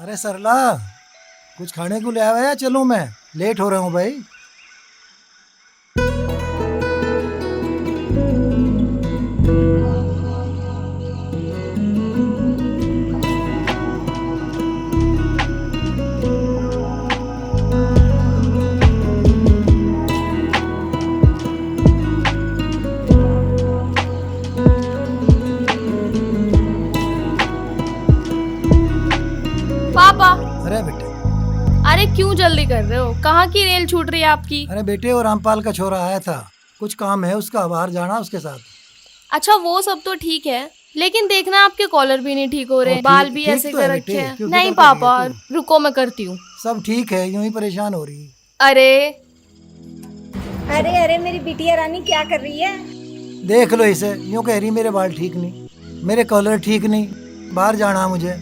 अरे सरला, कुछ खाने को ले आया या चलूं मैं? लेट हो रहा हूँ भाई। पापा, अरे बेटे, अरे क्यों जल्दी कर रहे हो? कहाँ की रेल छूट रही है आपकी? अरे बेटे, वो रामपाल का छोरा आया था, कुछ काम है उसका, बाहर जाना उसके साथ। अच्छा, वो सब तो ठीक है, लेकिन देखना आपके कॉलर भी नहीं ठीक हो रहे, ठीक- बाल भी ठीक ऐसे तो कर है रखे बेटे, हैं। क्यों नहीं फिक्र कर रही पापा, है तू? रुको मैं करती हूँ। सब ठीक है, यूं ही परेशान हो रही है। अरे अरे अरे मेरी बिटिया रानी क्या कर रही है? देख लो इसे, यूं कह रही मेरे बाल ठीक नहीं, मेरे कॉलर ठीक नहीं, बाहर जाना है मुझे।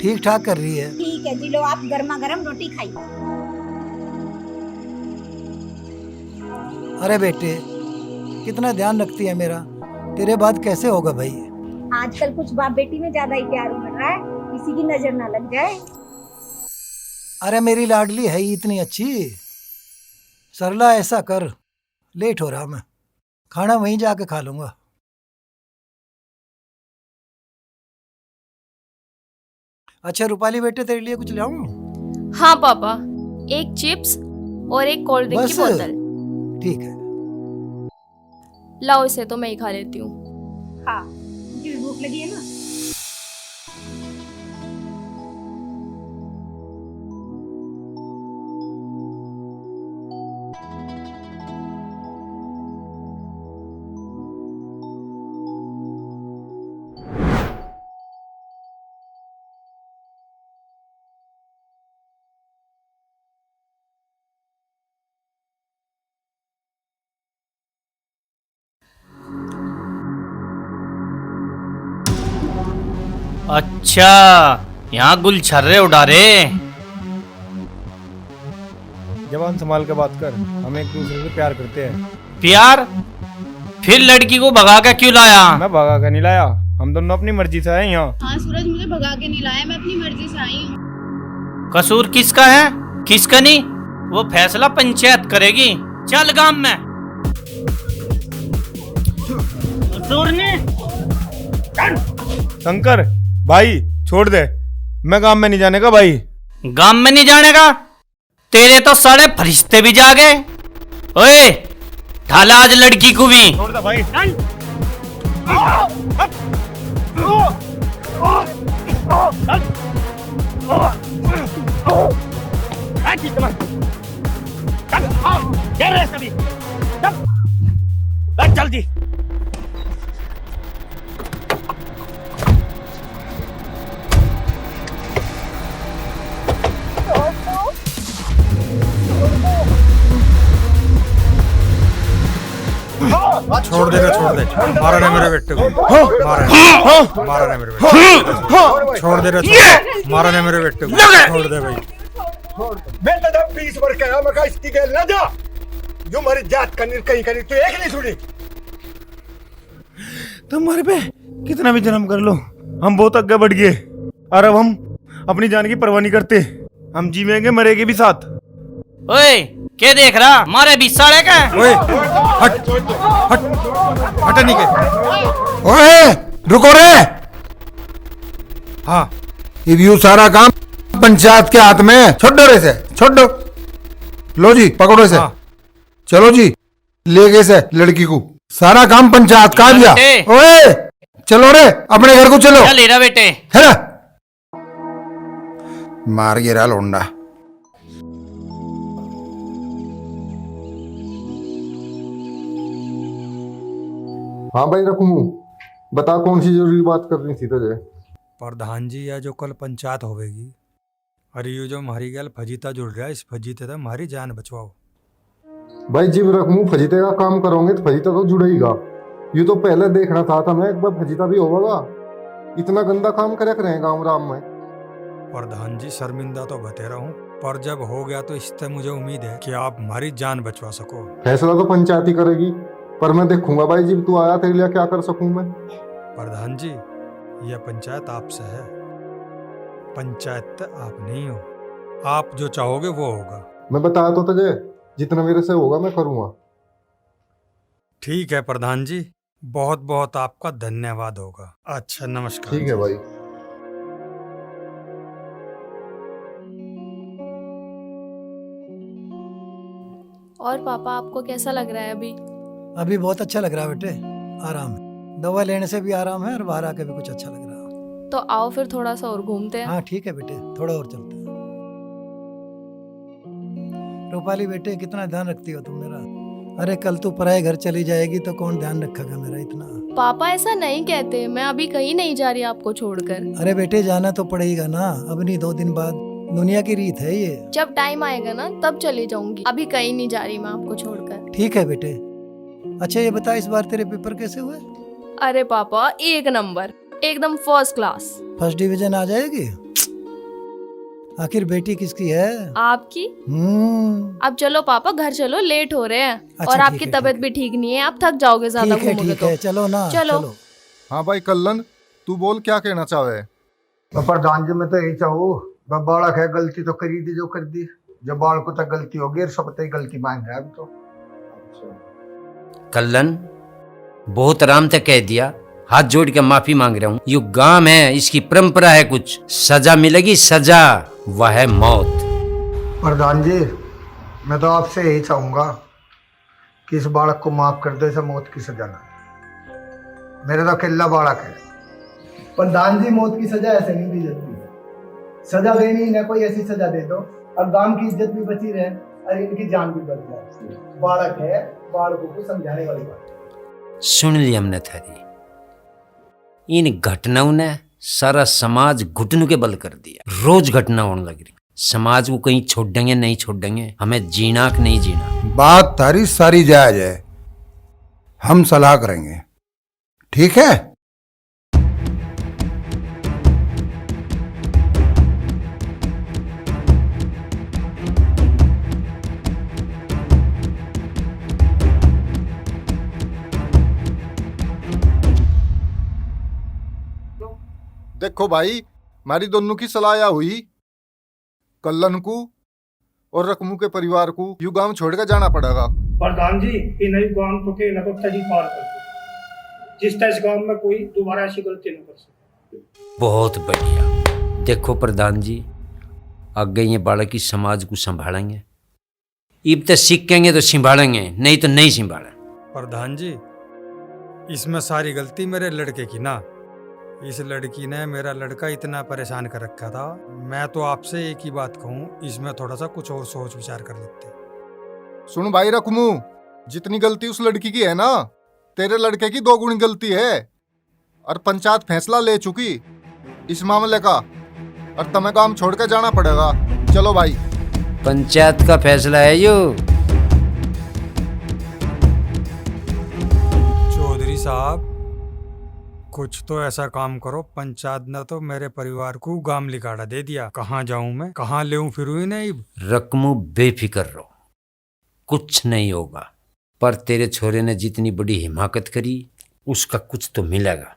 ठीक ठाक कर रही है। ठीक है जी, लो आप गर्मा गर्म रोटी खाइए। अरे बेटे, कितना ध्यान रखती है मेरा, तेरे बाद कैसे होगा भाई? आजकल कुछ बाप बेटी में ज्यादा ही प्यार उमड़ रहा है, किसी की नजर ना लग जाए। अरे मेरी लाडली है ही इतनी अच्छी। सरला, ऐसा कर, लेट हो रहा मैं, खाना वहीं जाके खा लूंगा। अच्छा रूपाली बेटे, तेरे लिए कुछ लाऊं? हाँ पापा, एक चिप्स और एक कोल्ड ड्रिंक की बस? बोतल। ठीक है। लाओ, इसे तो मैं ही खा लेती हूँ। हाँ, मुझे भी भूख लगी है ना। अच्छा, यहाँ गुलछर्रे उड़ा रे। जवान संभाल के बात कर, हम एक दूसरे से प्यार करते हैं। प्यार? फिर लड़की को भगा के क्यों लाया? मैं भगा के नहीं लाया, हम दोनों अपनी मर्जी से आए यहाँ। हाँ सूरज, मुझे भगा के नहीं लाया, मैं अपनी मर्जी से आई हूँ। कसूर किसका है, किसका नहीं, वो फैसला पंचायत करेगी। चल गांव में। कसूर ने शंकर भाई छोड़ दे, मैं काम में नहीं जाने का भाई। गांव में नहीं जाने का? तेरे तो सारे फरिश्ते भी जागे। ओए, ढाला आज लड़की को भी। छोड़ दे भाई। जल्दी। छोड़ दे, मारा ना मेरे बेटे को, मारा ना मेरे बेटे को, छोड़ दे, मारा ना मेरे बेटे को, छोड़ दे भाई। मैं तो 20 वर्ष का मैं इसकी गैल ना जा, जो हमारी जात करनी कहीं कहीं तू एक नहीं सुनी। तुम्हारे पे कितना भी जन्म कर लो, हम बहुत आगे बढ़ गए और अब हम अपनी जान की परवाह नहीं करते, हम जीवेंगे मरेंगे भी साथ। ओए, क्या देख रहा, मारे 20 साले का? ओए हट हट हट, नहीं के। ओए रुको रे। हाँ, ये सारा काम पंचायत के हाथ में, छोड़ दो रे से, छोड़ दो। लो जी पकड़ो इसे। हाँ। चलो जी, ले गए से लड़की को, सारा काम पंचायत का दिया। ओए चलो रे, अपने घर को चलो। क्या ले रहा बेटे? है ना, मार गिरा लोंडा। हाँ भाई रखूँ, बता कौन सी जरूरी बात करनी थी तुझे? प्रधान जी, यह जो कल पंचायत होगी, अरे ये जो हमारी गल फजीता जुड़ रहा है, इस फजीते से हमारी जान बचवाओ। भाई जिब रखूँ फजीते का काम करोगे तो फजीता तो जुड़ेगा। ये तो पहले देखना था मैं, एक बार फजीता भी होगा। इतना गंदा काम करे करें गाँव राम में। प्रधान जी, शर्मिंदा तो बतेरा हूँ, पर जब हो गया तो इससे मुझे उम्मीद है कि आप हमारी जान बचवा सको। फैसला तो पंचायत ही करेगी, पर मैं देखूंगा भाई, जब तू आया तेरे लिए क्या कर सकूं मैं। प्रधान जी, यह पंचायत आपसे है, पंचायत आप नहीं हो, आप जो चाहोगे वो होगा। मैं बताया तो तुझे, जितना मेरे से होगा मैं करूंगा। ठीक है प्रधान जी, बहुत बहुत आपका धन्यवाद होगा। अच्छा नमस्कार। ठीक है भाई। और पापा आपको कैसा लग रहा है अभी? अभी बहुत अच्छा लग रहा है बेटे, आराम है। दवा लेने से भी आराम है और बाहर आके भी कुछ अच्छा लग रहा है। तो आओ फिर थोड़ा सा और घूमते हैं। हाँ ठीक है बेटे, थोड़ा और चलते हैं। रूपाली बेटे, कितना ध्यान रखती हो तुम मेरा। अरे कल तू पराए घर चली जाएगी तो कौन ध्यान रखेगा मेरा इतना। पापा ऐसा नहीं कहते, मैं अभी कहीं नहीं जा रही आपको छोड़कर। अरे बेटे जाना तो पड़ेगा ना, अब नहीं 2 दिन बाद, दुनिया की रीत है ये। जब टाइम आएगा ना तब चली जाऊंगी, अभी कहीं नहीं जा रही मैं आपको छोड़कर। ठीक है बेटे। अच्छा ये बता, इस बार तेरे पेपर कैसे हुए? अरे पापा 1 नंबर, एकदम फर्स्ट क्लास। फर्स्ट डिवीजन आ जाएगी? आखिर बेटी किसकी है? आपकी। अब चलो पापा घर चलो, लेट हो रहे हैं। अच्छा, और ठीक आपकी है, तबीयत ठीक भी ठीक नहीं है, आप थक जाओगे ज्यादा ठीक है घूमोगे ठीक है, तो। चलो ना चलो। हाँ भाई कल्लन, तू बोल क्या कहना चाहे। प्रधान जी मैं तो यही चाहूँ, बालक है, गलती तो करी दी जो कर दी। जब बाल को तक गलती होगी, सब तक गलती मान रहा है अब तो। कल्लन, बहुत आराम से कह दिया, हाथ जोड़ के माफी मांग रहा हूँ। यू गांव है, इसकी परंपरा है, कुछ सजा मिलेगी, सजा, वह है मौत। प्रधान जी मैं तो आपसे यही चाहूंगा कि इस बालक को माफ कर दो, इसे मौत की सजा ना। मेरा तो अकेला बालक है। प्रधान जी मौत की सजा ऐसे नहीं दी जाती, सजा देनी है ना, कोई ऐसी सजा दे दो और गांव की इज्जत भी बची रहे और इनकी जान भी बच जाए। बालक है, बालकों को समझाने वाली बात। सुन ली हमने थारी। इन घटनाओं ने सारा समाज घुटनों के बल कर दिया। रोज घटना होने लग रही। समाज को कहीं छोड़ेंगे नहीं छोड़ेंगे, हमें जीना कि नहीं जीना। बात तारी सारी जायज है, हम सलाह करेंगे, ठीक है। देखो भाई, हमारी दोनों की सलाह हुई, कल्लन को और रकमू के परिवार को यू गांव छोड़कर जाना पड़ेगा। प्रधान जी इन गांव तो के न तो तजी पार कर दो, जिस तरह इस गांव में कोई दोबारा ऐसी गलती न कर सके। बहुत बढ़िया। देखो प्रधान जी, आगे ये बालक की समाज को संभालेंगे। इब तो सीखेंगे तो संभालेंगे, नहीं तो नहीं संभालें। प्रधान जी, इसमें सारी गलती मेरे लड़के की ना। इस लड़की ने मेरा लड़का इतना परेशान कर रखा था। मैं तो आपसे एक ही बात कहूँ, इसमें थोड़ा सा कुछ और सोच विचार कर लेते। सुन भाई रकमू, जितनी गलती उस लड़की की है ना, तेरे लड़के की 2 गुनी गलती है। और पंचायत फैसला ले चुकी इस मामले का, और तुम्हें काम छोड़ के जाना पड़ेगा। चलो भाई। पंचायत का फैसला है यो। चौधरी साहब, कुछ तो ऐसा काम करो, पंचायत ने तो मेरे परिवार को गाम लिकाड़ा दे दिया। कहाँ जाऊं मैं, कहाँ ले फिरूं ही नहीं। रकमू बेफिक्र रहो, कुछ नहीं होगा। पर तेरे छोरे ने जितनी बड़ी हिमाकत करी, उसका कुछ तो मिलेगा।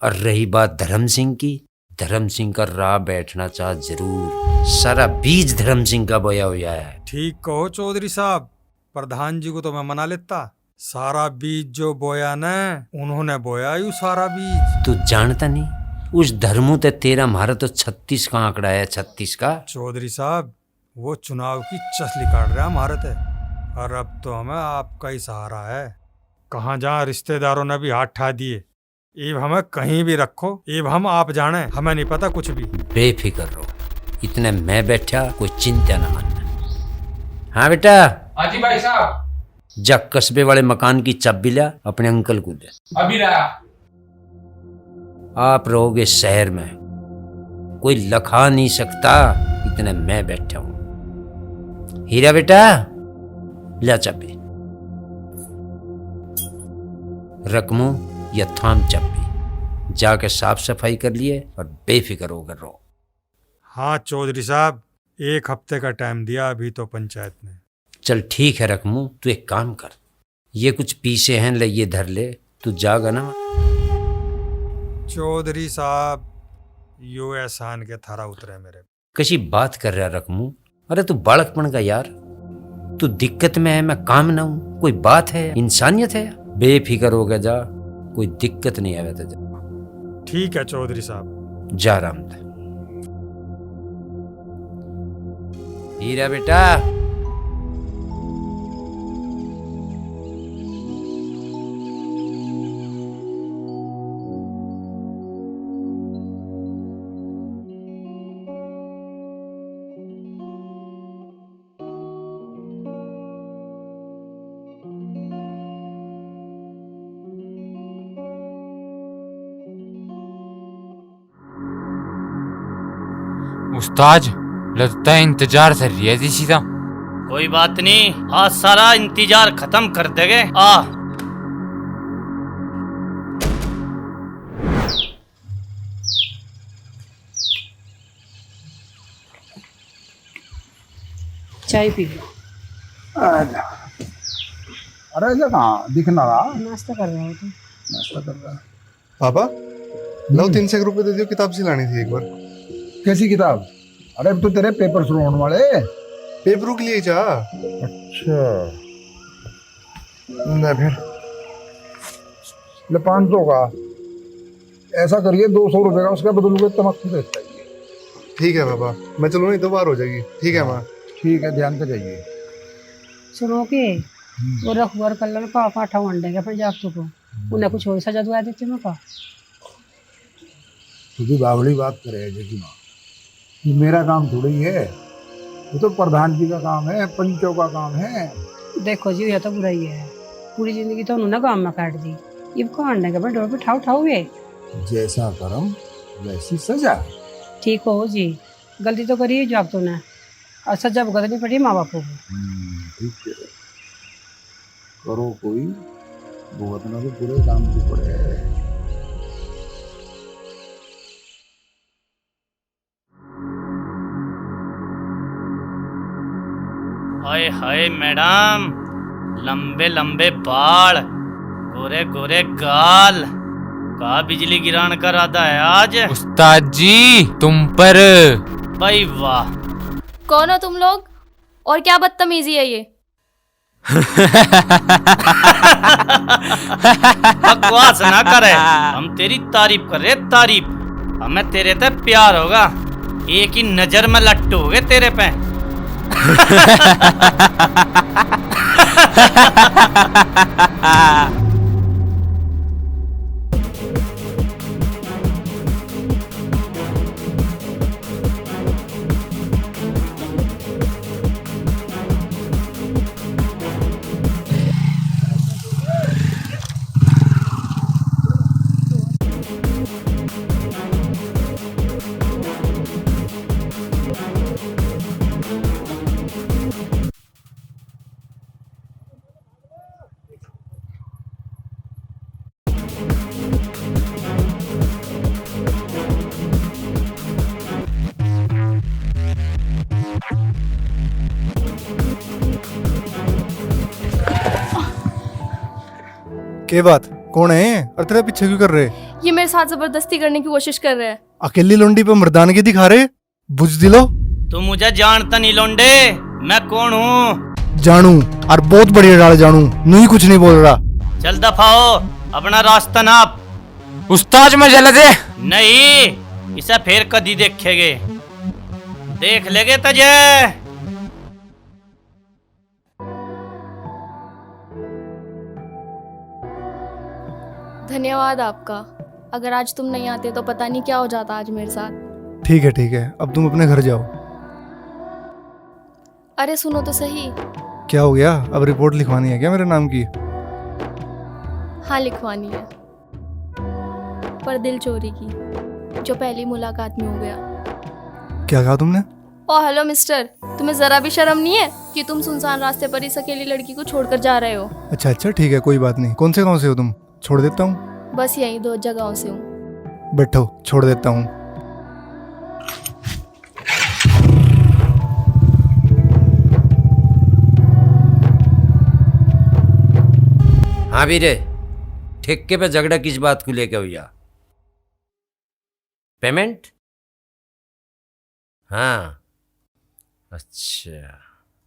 और रही बात धर्म सिंह की, धर्म सिंह का राह बैठना चाह जरूर। सारा बीज धर्म सिंह का बोया हुआ है। ठीक कहो चौधरी साहब, प्रधान जी को तो मैं मना लेता। सारा बीज जो बोया न, उन्होंने बोया यू सारा बीज। तू जानता नहीं, उस धर्मों ते तेरा मारा तो 36 का आंकड़ा है, 36 का। चौधरी साहब, वो चुनाव की चसली काट रहा हमारे थे, और अब तो हमें आपका ही सहारा है। कहाँ जहाँ रिश्तेदारों ने भी हाथ ठा दिए, इब हमें कहीं भी रखो, इब हम आप जाने, हमें नहीं पता कुछ भी। बेफिक्र रहो, इतने मैं बैठा, कोई चिंता न मानना। हाँ बेटा। हाँ जी भाई साहब। जा कस्बे वाले मकान की चाबी ला, अपने अंकल को दे। अभी लाया। आप रहोगे शहर में, कोई लखा नहीं सकता, इतने मैं बैठा हूं। हीरा बेटा, ला चाबी। रकमू या थाम चाबी, जाके साफ सफाई कर लिए और बेफिक्र होकर रहो। हाँ चौधरी साहब, 1 हफ्ते का टाइम दिया अभी तो पंचायत ने। चल ठीक है रकमू, तू एक काम कर, ये कुछ पीसे हैं, ले ये धर ले, तू जागा ना। चौधरी साहब, यो एहसान के थारा उतरे मेरे। कशी बात कर रहा रकमू? अरे तू बालकपन का यार, तू दिक्कत में है, मैं काम ना हूं, कोई बात है? इंसानियत है? बेफिक्र हो गया जा, कोई दिक्कत नहीं आवे तुझे। ठीक है चौधरी साहब, जा राम थे। हीरा बेटा, उस्ताद लगता है इंतजार कर रही है थी सीधा। कोई बात नहीं, आज सारा इंतजार खत्म कर देंगे। आ चाय पी लो। अरे ऐसा कहाँ दिखना रहा? नाश्ता कर रहा हूँ तो। नाश्ता कर रहा है। पापा लो 300 रुपए दे दियो, किताब सिलानी थी एक बार। कैसी किताब? अरे अब तो तेरे पेपर शुरू होने वाले। पेपरों के लिए जा। अच्छा ना, फिर ले 500 का। ऐसा करिए 200 रुपए का उसका बदलूंगा, तमक्खू से चाहिए। ठीक है पापा, मैं चलूँ नहीं तो बार हो जाएगी। ठीक है माँ। ठीक है, ध्यान से जाइए। सुनो के वो रखबर कर लो पाठा वंडे फिर जाग तो को उन्हें कुछ और सजा दुआ देते मैं का। तू भी बावली बात करे जैसी माँ, ये मेरा काम थोड़ी है, ये तो प्रधान जी का काम है, पंचों का काम है। देखो जी, ये तो बुरा ही है, पूरी जिंदगी तो उन्होंने काम में काट दी। ये कौन अंडे के डोर पे ठाऊ ठाऊ है। जैसा कर्म वैसी सजा। ठीक हो जी, गलती तो करी जो आप तो ने, और सजा भुगतनी पड़ी माँ बापों को। ठीक है, करो कोई भुगतना तो पूरे काम की पड़े। हाय हाय मैडम, लंबे लंबे बाल, गोरे गोरे गाल, का बिजली गिराने का इरादा है आज? उस्ताद जी तुम पर। भाई वाह। कौन हो तुम लोग और क्या बदतमीजी है ये? बकवास ना करे, हम तेरी तारीफ कर रहे, तारीफ। हमें तेरे ते प्यार होगा, एक ही नजर में लट्टू हो गए तेरे पे। के बात कौन है और तेरे पीछे क्यों कर रहे? ये मेरे साथ जबरदस्ती करने की कोशिश कर रहे हैं। अकेली लुंडी पे मर्दानगी दिखा रहे? बुझ दिलो। तू मुझे जानता नहीं लौंडे, मैं कौन हूँ? जानू, और बहुत बढ़िया डाल जानू, नहीं कुछ नहीं बोल रहा। चल दफाओ, अपना रास्ता नाप। उस्ताद में जला दे। नहीं, इसे फिर कदी देखेगे, देख लेगे तुझे। धन्यवाद आपका, अगर आज तुम नहीं आते तो पता नहीं क्या हो जाता आज मेरे साथ। ठीक है, अब तुम अपने घर जाओ। अरे सुनो तो सही। क्या हो गया? अब रिपोर्ट लिखवानी है क्या मेरे नाम की? हाँ लिखवानी है, पर दिल चोरी की, जो पहली मुलाकात में हो गया। क्या कहा तुमने? ओ हेलो मिस्टर, तुम्हें जरा भी शर्म नहीं है कि तुम सुनसान रास्ते पर इस अकेली लड़की को छोड़कर जा रहे हो? अच्छा ठीक है, कोई बात नहीं। कौन से गांव से हो तुम? छोड़ देता हूँ। बस यही 2 जगहों से हूँ। बैठो, छोड़ देता हूँ। हाँ वीरे, ठेके पे झगड़ा किस बात को लेके हुआ? पेमेंट? हाँ अच्छा,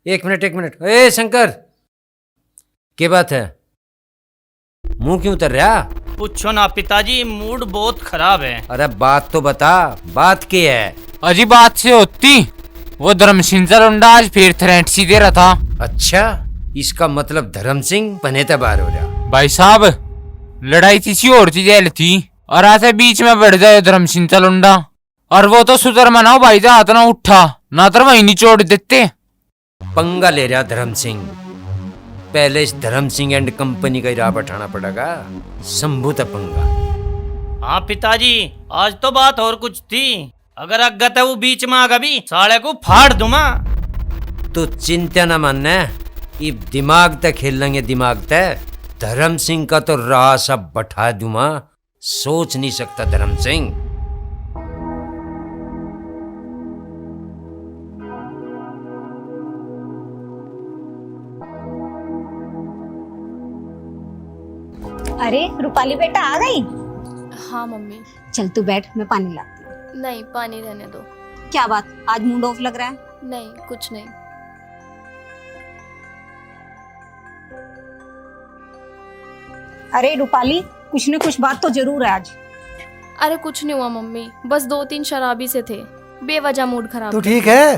एक मिनट। ए शंकर, क्या बात है? मुंह क्यों उतर रहा? पूछो ना पिताजी, मूड बहुत खराब है। अरे बात तो बता, बात क्या है? अजी बात से होती, वो धर्म सिंह का लौंडा आज फिर थ्रेट सी दे रहा था। अच्छा, इसका मतलब धर्म सिंह पनेता बाहर हो रहा। भाई साहब, लड़ाई किसी और की जेल थी और आते बीच में बढ़ जाए धर्म सिंह का लौंडा, और वो तो सुधर मनाओ भाई जा हाथ ना उठा ना तो वही निचोड़ देते। पंगा ले रहा धर्म सिंह, पहले इस धर्म सिंह एंड कंपनी का ही राह बैठाना पड़ेगा। संभुत पंगा। हाँ पिताजी, आज तो बात और कुछ थी। अगर अगत है वो बीच में आ गई, साले को फाड़ दूंगा। तो चिंता न मानना, इब दिमाग तक खेल लेंगे, दिमाग तक। धर्म सिंह का तो राह सब बैठा दूंगा, सोच नहीं सकता धर्म सिंह। अरे रूपाली बेटा आ गई? हाँ मम्मी। चल तू बैठ, मैं पानी लाती हूँ। नहीं, पानी रहने दो। क्या बात, आज मूड ऑफ लग रहा है? नहीं, कुछ नहीं। अरे रूपाली, कुछ न कुछ बात तो जरूर है आज। अरे कुछ नहीं हुआ मम्मी, बस 2-3 शराबी से थे, बेवजह मूड खराब। तो ठीक है,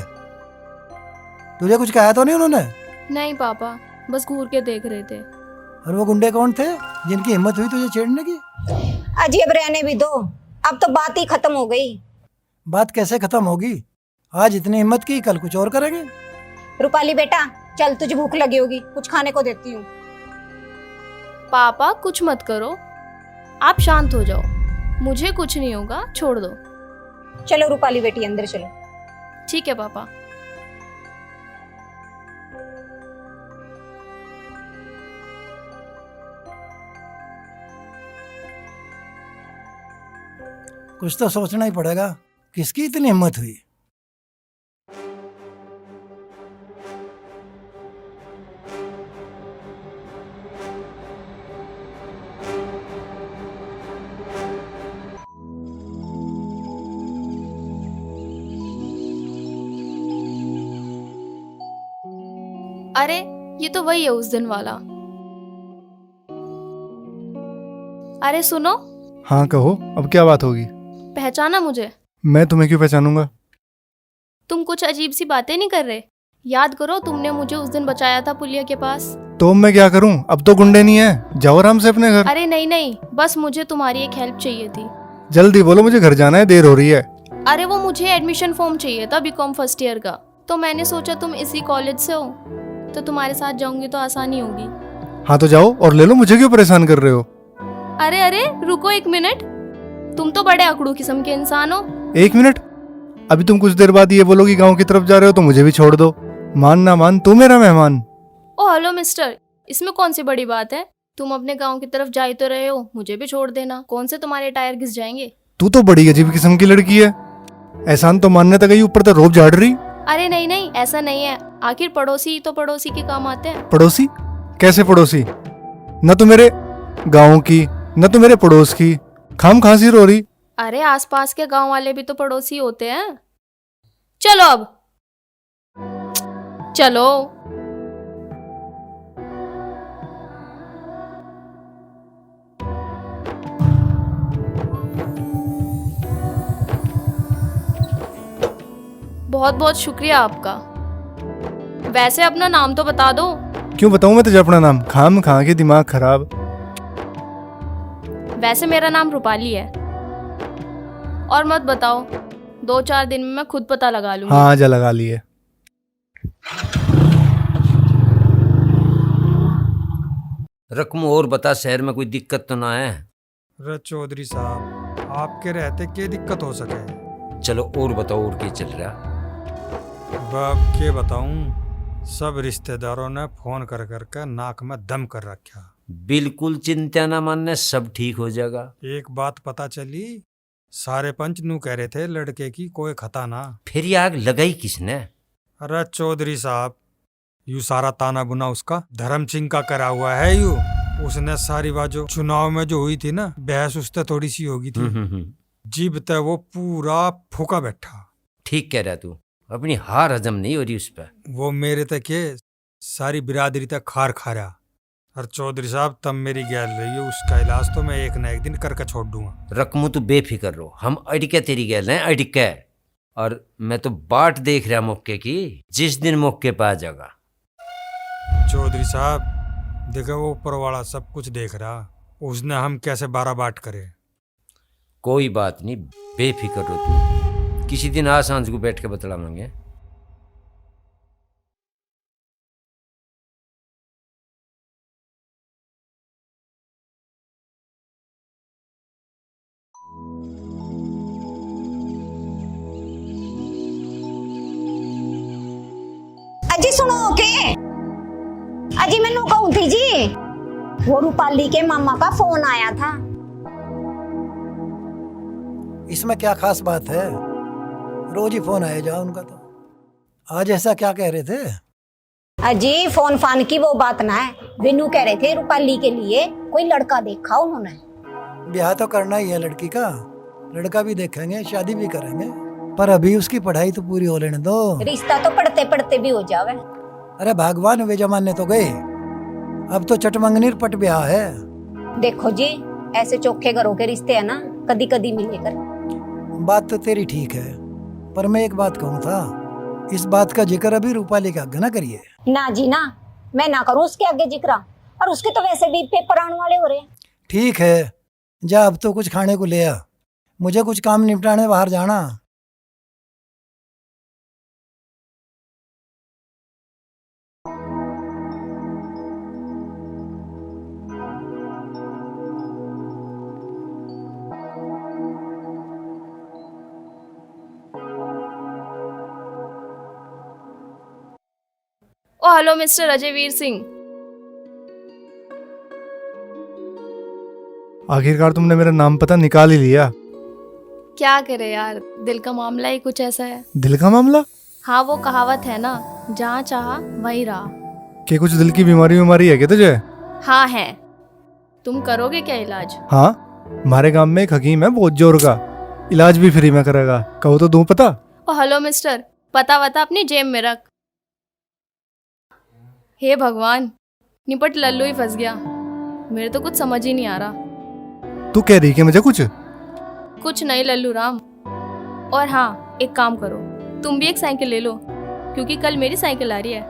तुझे कुछ कहा तो नहीं उन्होंने? नहीं पापा, बस घूर के देख रहे थे। और वो गुंडे कौन थे जिनकी हिम्मत हुई तुझे छेड़ने की? अजी अब रहने भी दो, अब तो बात ही खत्म हो गई। बात कैसे खत्म होगी? आज इतनी हिम्मत की, कल कुछ और करेंगे। रूपाली बेटा चल, तुझे भूख लगी होगी, कुछ खाने को देती हूँ। पापा कुछ मत करो, आप शांत हो जाओ, मुझे कुछ नहीं होगा, छोड़ दो। चलो रूपाली बेटी अंदर चलो। ठीक है पापा। कुछ तो सोचना ही पड़ेगा, किसकी इतनी हिम्मत हुई? अरे ये तो वही है उस दिन वाला। अरे सुनो। हाँ कहो, अब क्या बात होगी? पहचाना मुझे? मैं तुम्हें क्यों पहचानूंगा? तुम कुछ अजीब सी बातें नहीं कर रहे? याद करो, तुमने मुझे उस दिन बचाया था पुलिया के पास। तो मैं क्या करूं, अब तो गुंडे नहीं है, जाओ आराम से अपने घर। अरे नहीं, बस मुझे तुम्हारी एक हेल्प चाहिए थी। जल्दी बोलो, मुझे घर जाना है, देर हो रही है। अरे वो मुझे एडमिशन फॉर्म चाहिए था बीकॉम फर्स्ट ईयर का, तो मैंने सोचा तुम इसी कॉलेज से हो तो तुम्हारे साथ जाऊंगी तो आसानी होगी। हाँ तो जाओ और ले लो, मुझे क्यों परेशान कर रहे हो? अरे रुको एक मिनट, तुम तो बड़े अकड़ू किस्म के इंसान हो। 1 मिनट, अभी तुम कुछ देर बाद ये बोलोगी गांव की तरफ जा रहे हो तो मुझे भी छोड़ दो। मान ना मान, तू मेरा मेहमान। ओ हेलो मिस्टर, इसमें कौन सी बड़ी बात है? तुम अपने गांव की तरफ जा ही तो रहे हो, मुझे भी छोड़ देना, कौन से तुम्हारे टायर घिस जाएंगे। तू तो बड़ी अजीब किस्म की लड़की है, एहसान तो मानने तक गई, ऊपर तो रोब झाड़ रही। अरे नहीं, ऐसा नहीं है, आखिर पड़ोसी तो पड़ोसी के काम आते हैं। पड़ोसी? कैसे पड़ोसी? न तो मेरे गाँव की न तो मेरे पड़ोस की, खाम खांसी रो रही। अरे आसपास के गांव वाले भी तो पड़ोसी होते हैं। चलो अब चलो। बहुत बहुत शुक्रिया आपका। वैसे अपना नाम तो बता दो। क्यों बताऊं मैं तुझे अपना नाम? खाम खा के दिमाग खराब। वैसे मेरा नाम रूपाली है। और मत बताओ, 2-4 दिन में मैं खुद पता लगा लूंगी। हाँ जा लगा लिए। रकम और बता, शहर में कोई दिक्कत तो ना है? अरे चौधरी साहब, आपके रहते क्या दिक्कत हो सके? चलो और बताओ, और क्या चल रहा? बाप के बताऊं, सब रिश्तेदारों ने फोन कर कर नाक में दम कर रखा। बिल्कुल चिंता ना मानने, सब ठीक हो जाएगा। एक बात पता चली, सारे पंच नू कह रहे थे लड़के की कोई खता ना। फिर ये आग लगाई किसने? अरे चौधरी साहब, यू सारा ताना बुना उसका धर्म सिंह का करा हुआ है। यू उसने सारी बात जो चुनाव में जो हुई थी ना, बहस उससे थोड़ी सी होगी थी, जीब ते वो पूरा फूका बैठा। ठीक कह रहा तू, अपनी हार हजम नहीं हो रही उस पर। वो मेरे तक ये सारी बिरादरी तक खार खा रहा। और चौधरी साहब तब मेरी गैल रही है, उसका इलाज तो मैं एक ना एक दिन करके छोड़ दूंगा। रकमू तू बेफिक्र रहो, हम अड़के तेरी गैल हैं, अड़के। और मैं तो बाट देख रहा मौके की, जिस दिन मौके पे आ जाएगा। चौधरी साहब देखो, वो ऊपर वाला सब कुछ देख रहा, उसने हम कैसे 12 बाट करे। कोई बात नहीं, बेफिक्र हो तू, किसी दिन आ सांझ को बैठ के बतलावांगे। अजी सुनो के, अजी मैनू कहूं थी जी, वो रूपाली के मामा का फोन आया था। इसमें क्या खास बात है, रोज ही फोन आया जा उनका। तो आज ऐसा क्या कह रहे थे? अजी फोन फान की वो बात ना है, विनू कह रहे थे रूपाली के लिए कोई लड़का देखा उन्होंने। ब्याह तो करना ही है लड़की का, लड़का भी देखेंगे, शादी भी करेंगे, पर अभी उसकी पढ़ाई तो पूरी हो लेने दो। रिश्ता तो पढ़ते पढ़ते भी हो जावे। अरे भगवान वे जमाने तो गए, अब तो चटमंगनी पट ब्याह है। देखो जी, ऐसे चोखे घरों के रिश्ते है ना, कदी कदी मिलेकर। बात तो तेरी ठीक है, पर मैं एक बात कहूँ था, इस बात का जिक्र अभी रूपाली के आगे ना करिए। ना जी ना, मैं ना करूँ उसके आगे जिक्र, और उसके तो वैसे भी पेपर आने वाले हो रहे हैं। ठीक है, जा अब तो कुछ खाने को ले आ, मुझे कुछ काम निपटाने बाहर जाना। ओ हेलो मिस्टर अजयवीर सिंह। आखिरकार तुमने मेरा नाम पता निकाल ही लिया। क्या करे यार, दिल का मामला ही कुछ ऐसा है। दिल का मामला? हाँ, वो कहावत है ना, जहाँ चाहा वहीं रहा। क्या कुछ दिल की बीमारी है क्या तुझे? हाँ है। तुम करोगे क्या इलाज? हाँ, हमारे गांव में एक हकीम है बहुत जोर का, इलाज भी फ्री में करेगा, कहो तो दूं पता? ओ हेलो मिस्टर, पता वता अपनी जेब में रख। हे भगवान, निपट लल्लू ही फंस गया, मेरे तो कुछ समझ ही नहीं आ रहा। तू कह रही कि मुझे कुछ नहीं लल्लू राम। और हाँ, एक काम करो, तुम भी एक साइकिल ले लो, क्योंकि कल मेरी साइकिल आ रही है,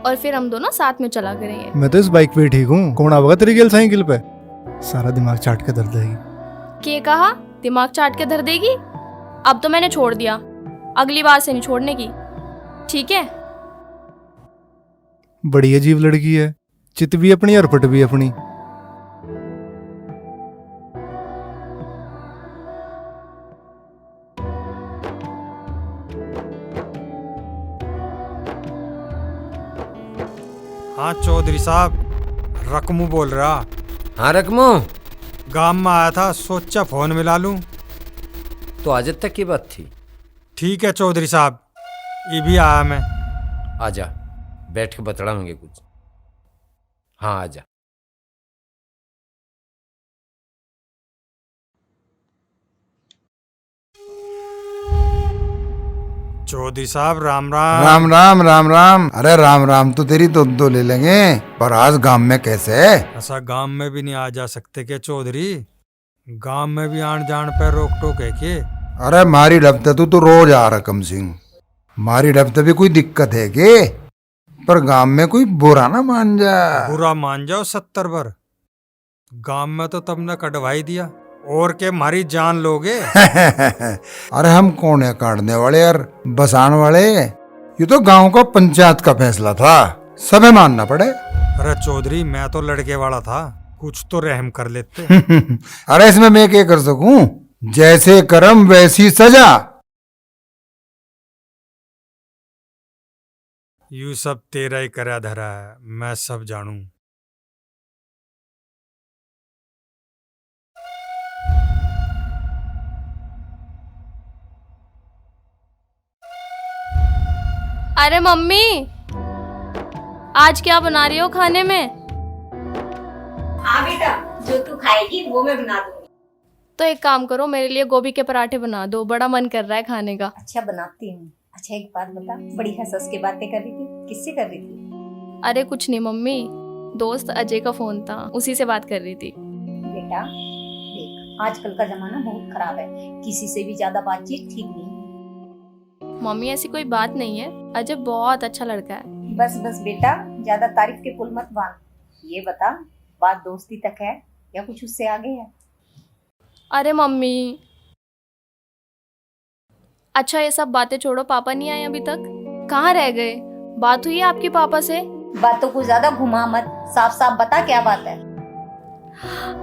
और फिर हम दोनों साथ में चला करेंगे। मैं तो इस बाइक पे ठीक हूँ, कौन आवेगा तेरी गेल साइकिल पे? सारा दिमाग चाट के धर देगी। क्या कहा? दिमाग चाट के धर देगी? अब तो मैंने छोड़ दिया, अगली बार से नहीं छोड़ने की, ठीक है? बड़ी अजीब लड़की है, चित भी अपनी और पट भी अपनी। हाँ चौधरी साहब, रकमू बोल रहा। हाँ रकमू, गांव में आया था, सोचा फोन मिला लूं। तो आज तक की बात थी। ठीक है चौधरी साहब, ये भी आया मैं। आजा, बैठ के बतलाऊंगे कुछ। हाँ आजा। चौधरी साहब राम राम। राम राम राम राम। अरे राम राम तो तेरी दो ले लेंगे, पर आज गांव में कैसे? ऐसा गांव में भी नहीं आ जा सकते क्या चौधरी? गांव में भी आन जान पे रोक टोक है के? अरे मारी डबते तू रोज आ रकम सिंह, मारी डबते भी कोई दिक्कत है के? पर गांव में कोई बुरा ना मान जा। बुरा मान जाओ 70 बार, गांव में तो तुमने कटवाई दिया, और के मारी जान लोगे? अरे हम कौन है काटने वाले यार, बसान वाले? ये तो गांव का पंचायत का फैसला था, सबे मानना पड़े। अरे चौधरी, मैं तो लड़के वाला था, कुछ तो रहम कर लेते। अरे इसमें मैं क्या कर सकूं? जैसे कर्म वैसी सजा। यू सब तेरा ही करा धरा है, मैं सब जानू। अरे मम्मी, आज क्या बना रही हो खाने में? हाँ बेटा, जो तू खाएगी वो मैं बना दूंगी। तो एक काम करो, मेरे लिए गोभी के पराठे बना दो, बड़ा मन कर रहा है खाने का। अच्छा बनाती हूँ। अच्छा एक बात बता, बड़ी हंस हंस के बातें कर रही थी, किससे कर रही थी? अरे कुछ नहीं मम्मी, दोस्त अजय का फोन था, उसी से बात कर रही थी। बेटा देख, आजकल का जमाना बहुत खराब है, किसी से भी ज्यादा बातचीत ठीक नहीं। मम्मी ऐसी कोई बात नहीं है, अजय बहुत अच्छा लड़का है। बस बस बेटा, ज्यादा तारीफ के पुल मत बांध। ये बता, बात दोस्ती तक है या कुछ उससे आगे है? अरे मम्मी, अच्छा ये सब बातें छोड़ो, पापा नहीं आए अभी तक, कहाँ रह गए? बात हुई है आपके पापा से? बातों को ज्यादा घुमा मत, साफ साफ बता क्या बात है।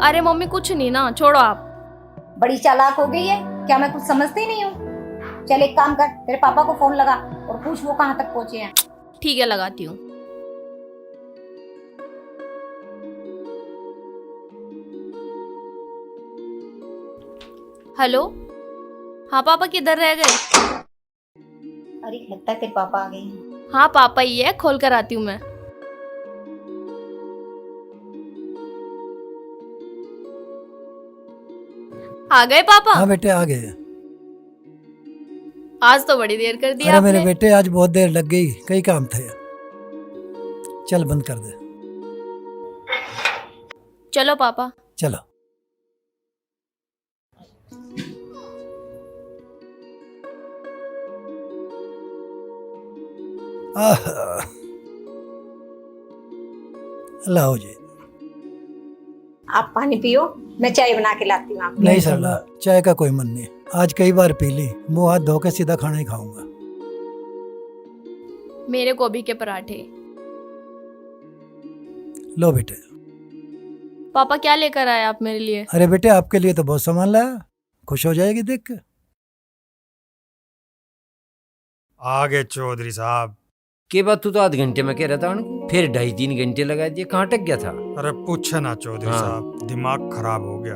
अरे मम्मी कुछ नहीं ना, छोड़ो आप। बड़ी चालाक हो गई है क्या? मैं कुछ समझती ही नहीं हूँ। चल एक काम कर, तेरे पापा को फोन लगा और पूछ वो कहाँ तक पहुँचे हैं। ठीक है, लगाती हूँ। हेलो, हाँ पापा किधर रह गए? अरे लगता है तेरे पापा आ गए हैं। हाँ पापा ही है, खोल कर आती हूँ मैं। आ गए पापा? हाँ बेटे आ गए। आज तो बड़ी देर कर दी अरे मेरे आपने। बेटे आज बहुत देर लग गई, कई काम थे। चल बंद कर दे। चलो पापा। चलो। लाओ जी। आप पानी पियो, मैं चाय बना के लाती हूँ आपके लिए। नहीं सरला, चाय का कोई मन नहीं, आज कई बार पी ली, मुंह हाथ धो के सीधा खाना ही खाऊंगा। मेरे गोभी के पराठे। लो बेटे। पापा क्या लेकर आए आप मेरे लिए? अरे बेटे आपके लिए तो बहुत सामान लाया, खुश हो जाएगी देख के। आगे चौधरी साहब। के बात तू तो आध घंटे में कह रहा था उनको, फिर 2.5-3 घंटे लगा दिए, कहाँ टक गया था? अरे पूछे ना चौधरी हाँ। साहब, दिमाग खराब हो गया।